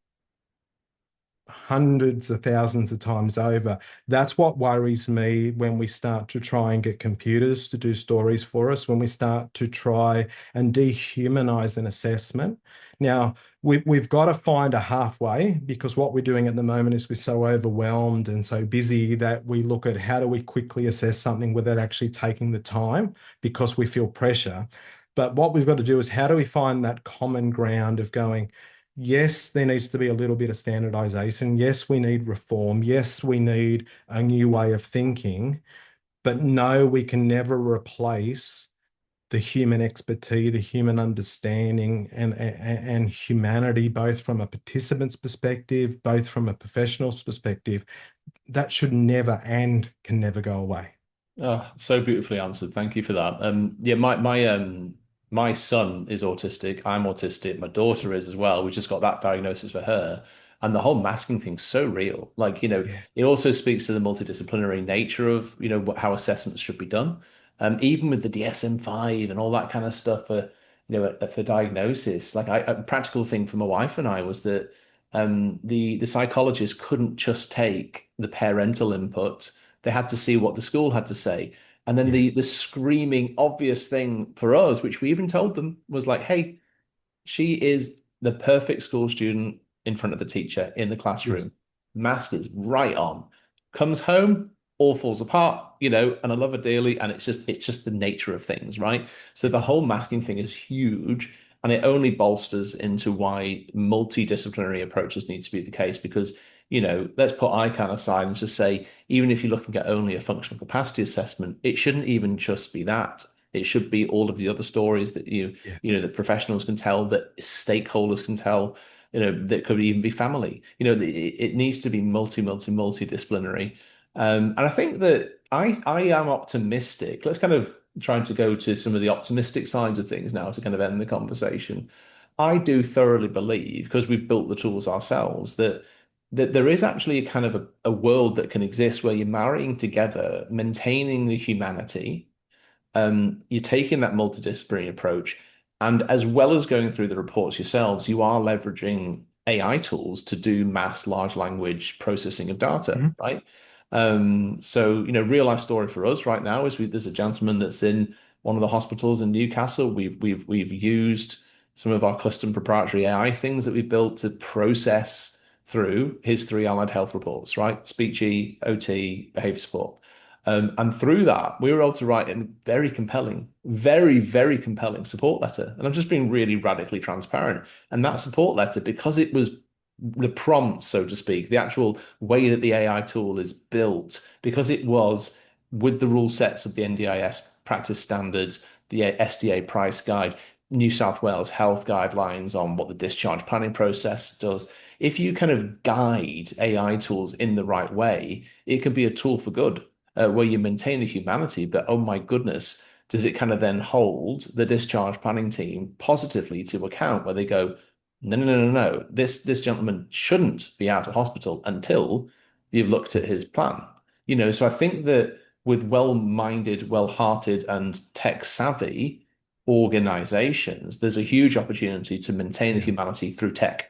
hundreds of thousands of times over. That's what worries me when we start to try and get computers to do stories for us, when we start to try and dehumanize an assessment. Now, we've got to find a halfway, because what we're doing at the moment is we're so overwhelmed and so busy that we look at how do we quickly assess something without actually taking the time because we feel pressure. But what we've got to do is how do we find that common ground of going, yes, there needs to be a little bit of standardization. Yes, we need reform. Yes, we need a new way of thinking. But no, we can never replace the human expertise, the human understanding, and humanity, both from a participant's perspective, both from a professional's perspective. That should never and can never go away. Oh, so beautifully answered. Thank you for that. Yeah, my son is autistic. I'm autistic. My daughter is as well. We just got that diagnosis for her. And the whole masking thing's so real. Like, Yeah. it also speaks to the multidisciplinary nature of, how assessments should be done. even with the DSM-5 and all that kind of stuff for, for diagnosis. Like a practical thing for my wife and I was that the psychologist couldn't just take the parental input. They had to see what the school had to say. And then Yeah. the screaming obvious thing for us, which we even told them, was like, hey, she is the perfect school student in front of the teacher in the Yes. classroom. Mask is right on. Comes home, all falls apart, and I love her dearly. And it's just the nature of things, right? So the whole masking thing is huge. And it only bolsters into why multidisciplinary approaches need to be the case because, let's put ICANN aside and just say, even if you're looking at only a functional capacity assessment, it shouldn't even just be that. It should be all of the other stories that Yeah. that professionals can tell, that stakeholders can tell, that could even be family. It needs to be multidisciplinary. And I think that I am optimistic. Let's kind of trying to go to some of the optimistic sides of things now to kind of end the conversation. I do thoroughly believe, because we've built the tools ourselves, that there is actually a kind of a world that can exist where you're marrying together, maintaining the humanity, you're taking that multidisciplinary approach, and as well as going through the reports yourselves, you are leveraging AI tools to do mass large language processing of data, Mhm. right? So, real life story for us right now is there's a gentleman that's in one of the hospitals in Newcastle. We've used some of our custom proprietary AI things that we built to process through his three allied health reports, right? Speechy, OT, behavior support. And through that, we were able to write a very compelling, very, very compelling support letter. And I'm just being really radically transparent. And that support letter, because it was the prompt, so to speak, the actual way that the AI tool is built, because it was with the rule sets of the NDIS practice standards, the SDA price guide, New South Wales health guidelines on what the discharge planning process does. If you kind of guide AI tools in the right way, it can be a tool for good where you maintain the humanity, but oh my goodness, does it kind of then hold the discharge planning team positively to account where they go, no, no, no, no, no, this gentleman shouldn't be out of hospital until you've looked at his plan. So I think that with well-minded, well-hearted, and tech-savvy organizations, there's a huge opportunity to maintain the Yeah. humanity through tech.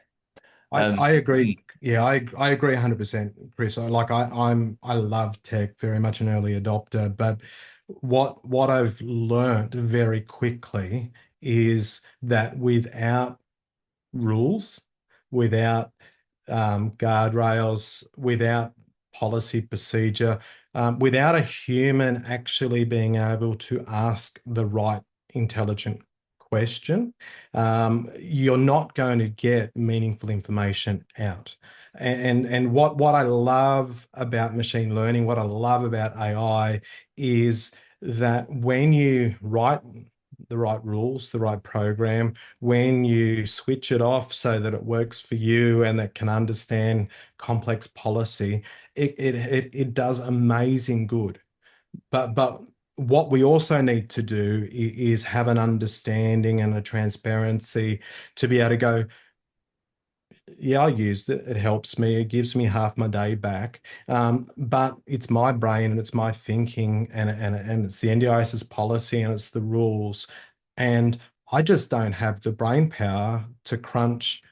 I So agree. Yeah, I agree 100%, Chris. I love tech, very much an early adopter, but what I've learned very quickly is that without rules, without guardrails, without policy procedure, without a human actually being able to ask the right intelligent question, you're not going to get meaningful information out. And what I love about machine learning, what I love about AI is that when you write the right rules, the right program, when you switch it off so that it works for you and that can understand complex policy, it does amazing good. But what we also need to do is have an understanding and a transparency to be able to go, yeah, I used it. It helps me. It gives me half my day back. But it's my brain and it's my thinking and it's the NDIS's policy and it's the rules. And I just don't have the brain power to crunch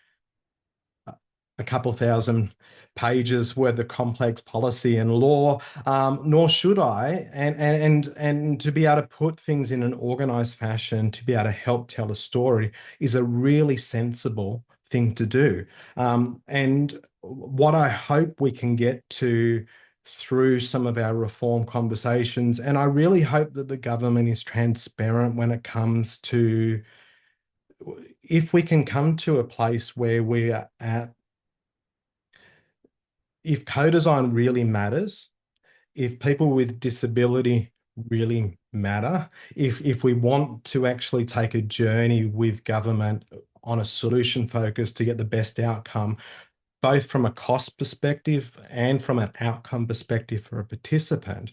a couple thousand pages worth of complex policy and law, nor should I. And to be able to put things in an organized fashion, to be able to help tell a story, is a really sensible thing to do. And what I hope we can get to through some of our reform conversations, and I really hope that the government is transparent when it comes to, if we can come to a place where we are at, if co-design really matters, if people with disability really matter, if we want to actually take a journey with government on a solution focus to get the best outcome, both from a cost perspective and from an outcome perspective for a participant,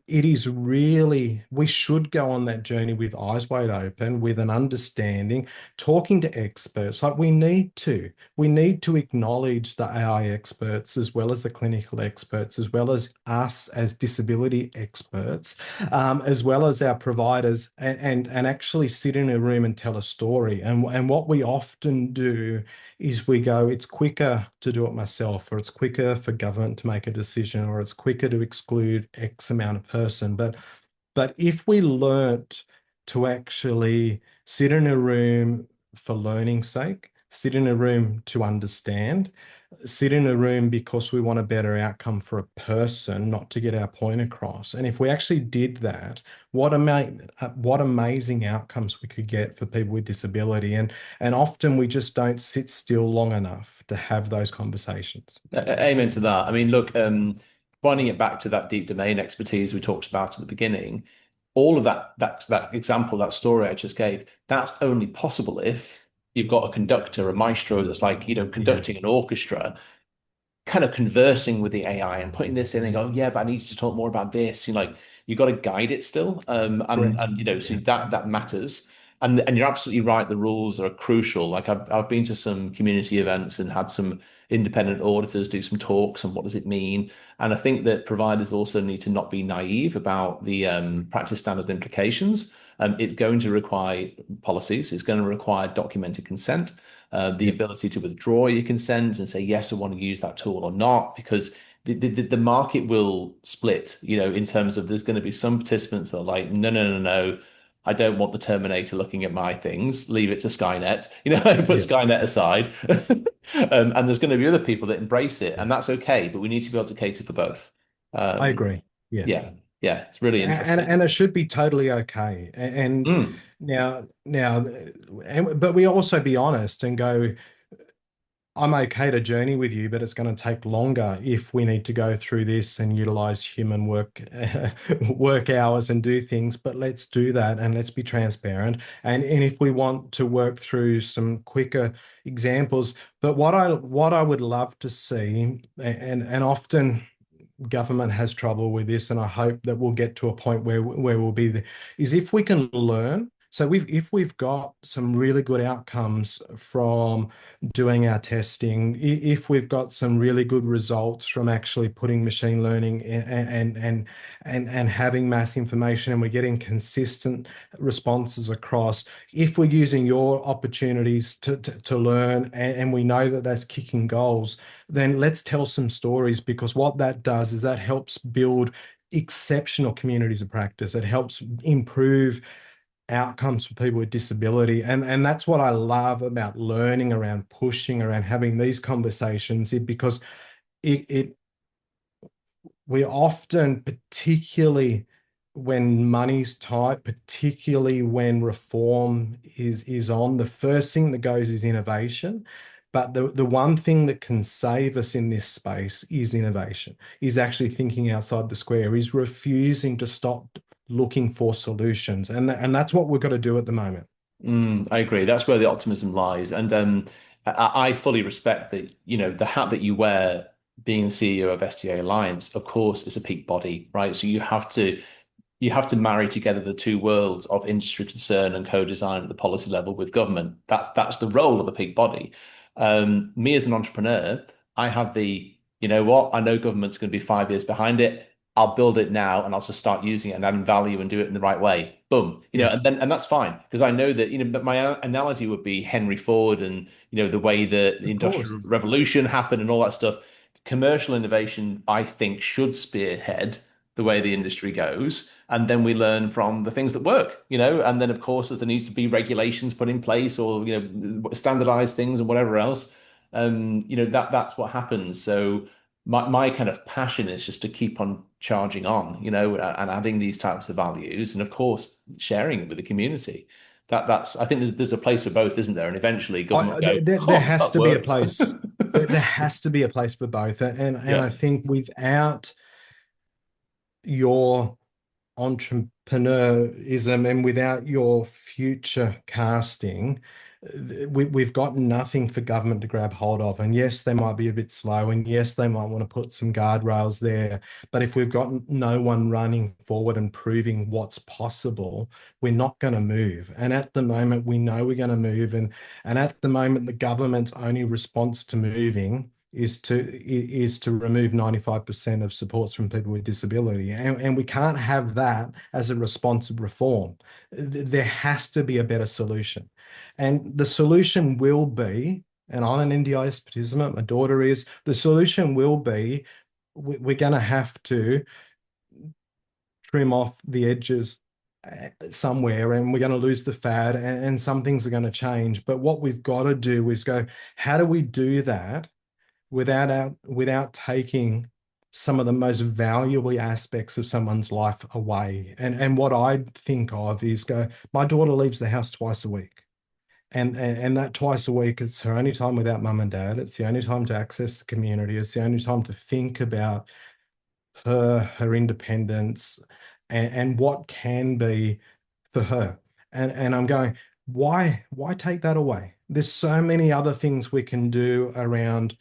it is really, we should go on that journey with eyes wide open, with an understanding, talking to experts. Like we need to acknowledge the AI experts as well as the clinical experts, as well as us as disability experts, as well as our providers, and actually sit in a room and tell a story. And what we often do is we go, it's quicker to do it myself, or it's quicker for government to make a decision, or it's quicker to exclude X amount of person. But if we learnt to actually sit in a room for learning's sake, sit in a room to understand, sit in a room because we want a better outcome for a person, not to get our point across. And if we actually did that, what amazing outcomes we could get for people with disability. And often we just don't sit still long enough to have those conversations. Amen to that. I mean, look, winding it back to that deep domain expertise we talked about at the beginning, all of that example, that story I just gave, that's only possible if you've got a conductor, a maestro that's like, Yeah, conducting an orchestra, kind of conversing with the AI and putting this in and go, yeah, but I need you to talk more about this. You got to guide it still. correct. So Yeah, that matters. And you're absolutely right, the rules are crucial. Like I've been to some community events and had some independent auditors do some talks on what does it mean. And I think that providers also need to not be naive about the practice standard implications. It's going to require policies, it's going to require documented consent, the yeah, ability to withdraw your consent and say, yes, I want to use that tool or not, because the market will split, in terms of there's going to be some participants that are like, no, no, no, no, I don't want the Terminator looking at my things, leave it to Skynet, put yeah. Skynet aside. And there's going to be other people that embrace it, Yeah. and that's okay, but we need to be able to cater for both. I Um, agree. Yeah. yeah, yeah, it's really interesting. And it should be totally okay. And Mm. now, but we also be honest and go, I'm okay to journey with you, but it's going to take longer if we need to go through this and utilize human work hours and do things. But let's do that and let's be transparent. And if we want to work through some quicker examples, but what I would love to see, and often government has trouble with this, and I hope that we'll get to a point where we'll be there, is if we can learn. So if we've got some really good outcomes from doing our testing, if we've got some really good results from actually putting machine learning and having mass information, and we're getting consistent responses across, if we're using your opportunities to learn, and we know that that's kicking goals, then let's tell some stories, because what that does is that helps build exceptional communities of practice. It helps improve outcomes for people with disability. And that's what I love about learning, around pushing, around having these conversations, because it we often, particularly when money's tight, particularly when reform is on, the first thing that goes is innovation. But the one thing that can save us in this space is innovation, is actually thinking outside the square, is refusing to stop looking for solutions. And that's what we've got to do at the moment. I agree. That's where the optimism lies. And I fully respect that, the hat that you wear being the CEO of SDA Alliance, of course, is a peak body, right? So you have to marry together the two worlds of industry concern and co-design at the policy level with government. That's the role of a peak body. Me as an entrepreneur, I have you know what, I know government's going to be 5 years behind it. I'll build it now and I'll just start using it and adding value and do it in the right way. Boom. Yeah, And that's fine because I know that, but my analogy would be Henry Ford and, the way that the of Industrial course. Revolution happened and all that stuff. Commercial innovation, I think, should spearhead the way the industry goes. And then we learn from the things that work, and then of course, if there needs to be regulations put in place or, standardized things and whatever else, that's what happens. So my kind of passion is just to keep on charging on, and adding these types of values and of course sharing it with the community. That's I think there's a place for both, isn't there? And eventually government will go, There oh, has that to be a worked. place. There has to be a place for both. And I Yeah. think without your entrepreneurism and without your future casting, we've got nothing for government to grab hold of. And yes, they might be a bit slow, and yes, they might want to put some guardrails there. But if we've got no one running forward and proving what's possible, we're not going to move. And at the moment, we know we're going to move. And at the moment, the government's only response to moving is to remove 95% of supports from people with disability. And we can't have that as a response of reform. There has to be a better solution. And the solution will be, and I'm an NDIS participant, my daughter is, the solution will be we're going to have to trim off the edges somewhere, and we're going to lose the fat, and some things are going to change. But what we've got to do is go, how do we do that without taking some of the most valuable aspects of someone's life away? And what I think of is go, my daughter leaves the house twice a week. And that twice a week, it's her only time without mum and dad. It's the only time to access the community. It's the only time to think about her independence and what can be for her. And I'm going, why take that away? There's so many other things we can do around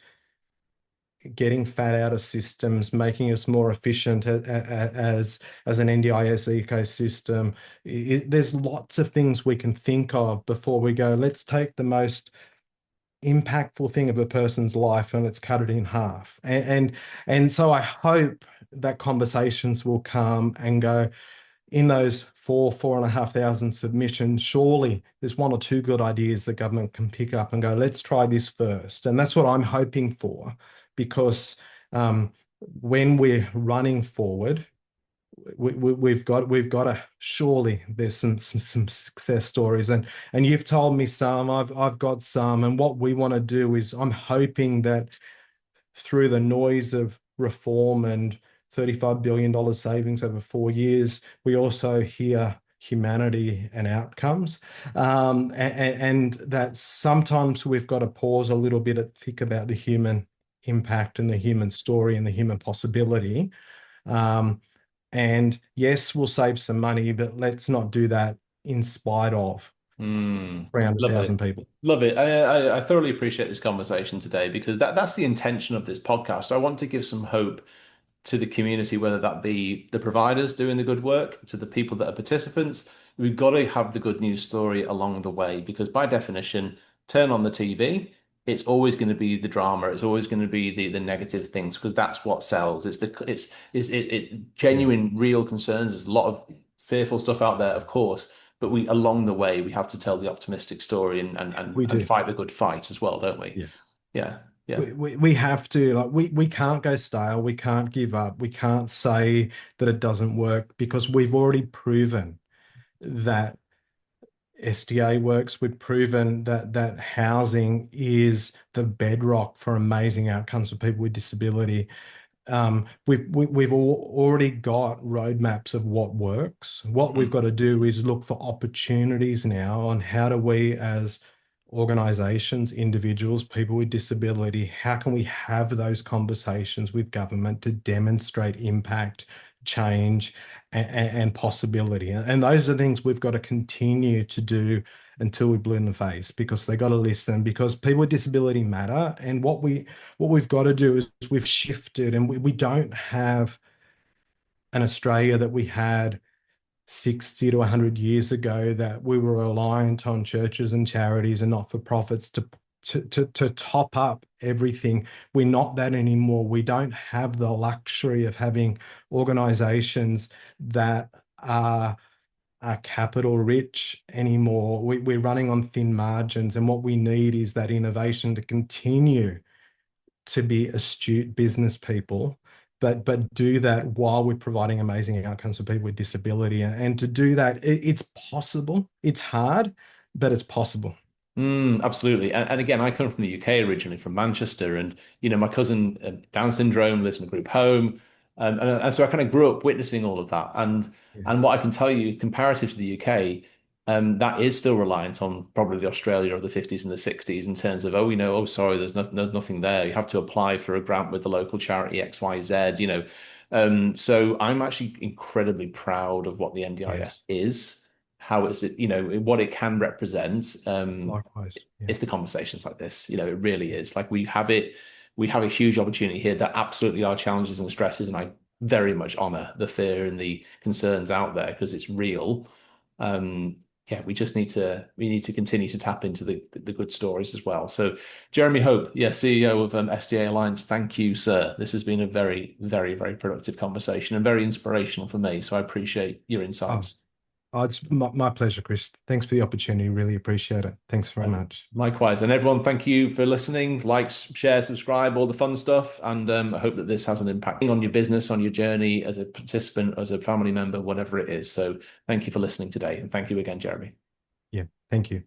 getting fat out of systems, making us more efficient as an NDIS ecosystem. There's lots of things we can think of before we go, let's take the most impactful thing of a person's life and let's cut it in half. And so I hope that conversations will come and go, in those 4,500 submissions, surely there's one or two good ideas the government can pick up and go, let's try this first. And that's what I'm hoping for, because when we're running forward, we've got to, surely there's some success stories, and you've told me some, I've got some, and what we want to do is, I'm hoping that through the noise of reform and $35 billion savings over 4 years, we also hear humanity and outcomes, and that sometimes we've got to pause a little bit and think about the human impact and the human story and the human possibility. And yes, we'll save some money, but let's not do that in spite of Love 300,000 it. people. Love it. I thoroughly appreciate this conversation today, because that's the intention of this podcast. I want to give some hope to the community, whether that be the providers doing the good work, to the people that are participants. We've got to have the good news story along the way, because by definition, turn on the TV, it's always going to be the drama. It's always going to be the negative things, because that's what sells. It's Yeah, genuine, real concerns. There's a lot of fearful stuff out there, of course, but we along the way we have to tell the optimistic story we and do. fight the good fight as well, don't we? Yeah. Yeah, yeah. We have to, like, we can't go stale. We can't give up. We can't say that it doesn't work, because we've already proven that SDA works. We've proven that housing is the bedrock for amazing outcomes for people with disability. We've already got roadmaps of what works. What we've Mm. got to do is look for opportunities now on how do we, as organizations, individuals, people with disability, how can we have those conversations with government to demonstrate impact, change, and possibility? And those are things we've got to continue to do until we blue in the face, because they got to listen, because people with disability matter. And what we've got to do is, we've shifted, and we don't have an Australia that we had 60 to 100 years ago, that we were reliant on churches and charities and not-for-profits to top up everything. We're not that anymore. We don't have the luxury of having organizations that are capital rich anymore. We're running on thin margins, and what we need is that innovation to continue to be astute business people, but do that while we're providing amazing outcomes for people with disability. And to do that, it's possible. It's hard, but it's possible. Absolutely. And again, I come from the UK originally, from Manchester, and my cousin, Down syndrome, lives in a group home, and so I kind of grew up witnessing all of that. Yeah. And what I can tell you, comparative to the UK, that is still reliant on probably the Australia of the 50s and the 60s, in terms of, oh, sorry, there's nothing there. You have to apply for a grant with the local charity XYZ. So I'm actually incredibly proud of what the Yes. NDIS is. how it's, what it can represent. Likewise. Yeah. It's the conversations like this. It really is. Like we have a huge opportunity here. There absolutely are challenges and stresses, and I very much honor the fear and the concerns out there because it's real. Yeah, we need to continue to tap into the good stories as well. So, Jeremy Hope, yeah, CEO of SDA Alliance, thank you, sir. This has been a very, very, very productive conversation and very inspirational for me. So I appreciate your Oh, insights. it's my pleasure, Chris. Thanks for the opportunity. Really appreciate it. Thanks very much. Likewise. And everyone, thank you for listening. Like, share, subscribe, all the fun stuff. And I hope that this has an impact on your business, on your journey as a participant, as a family member, whatever it is. So thank you for listening today. And thank you again, Jeremy. Yeah. Thank you.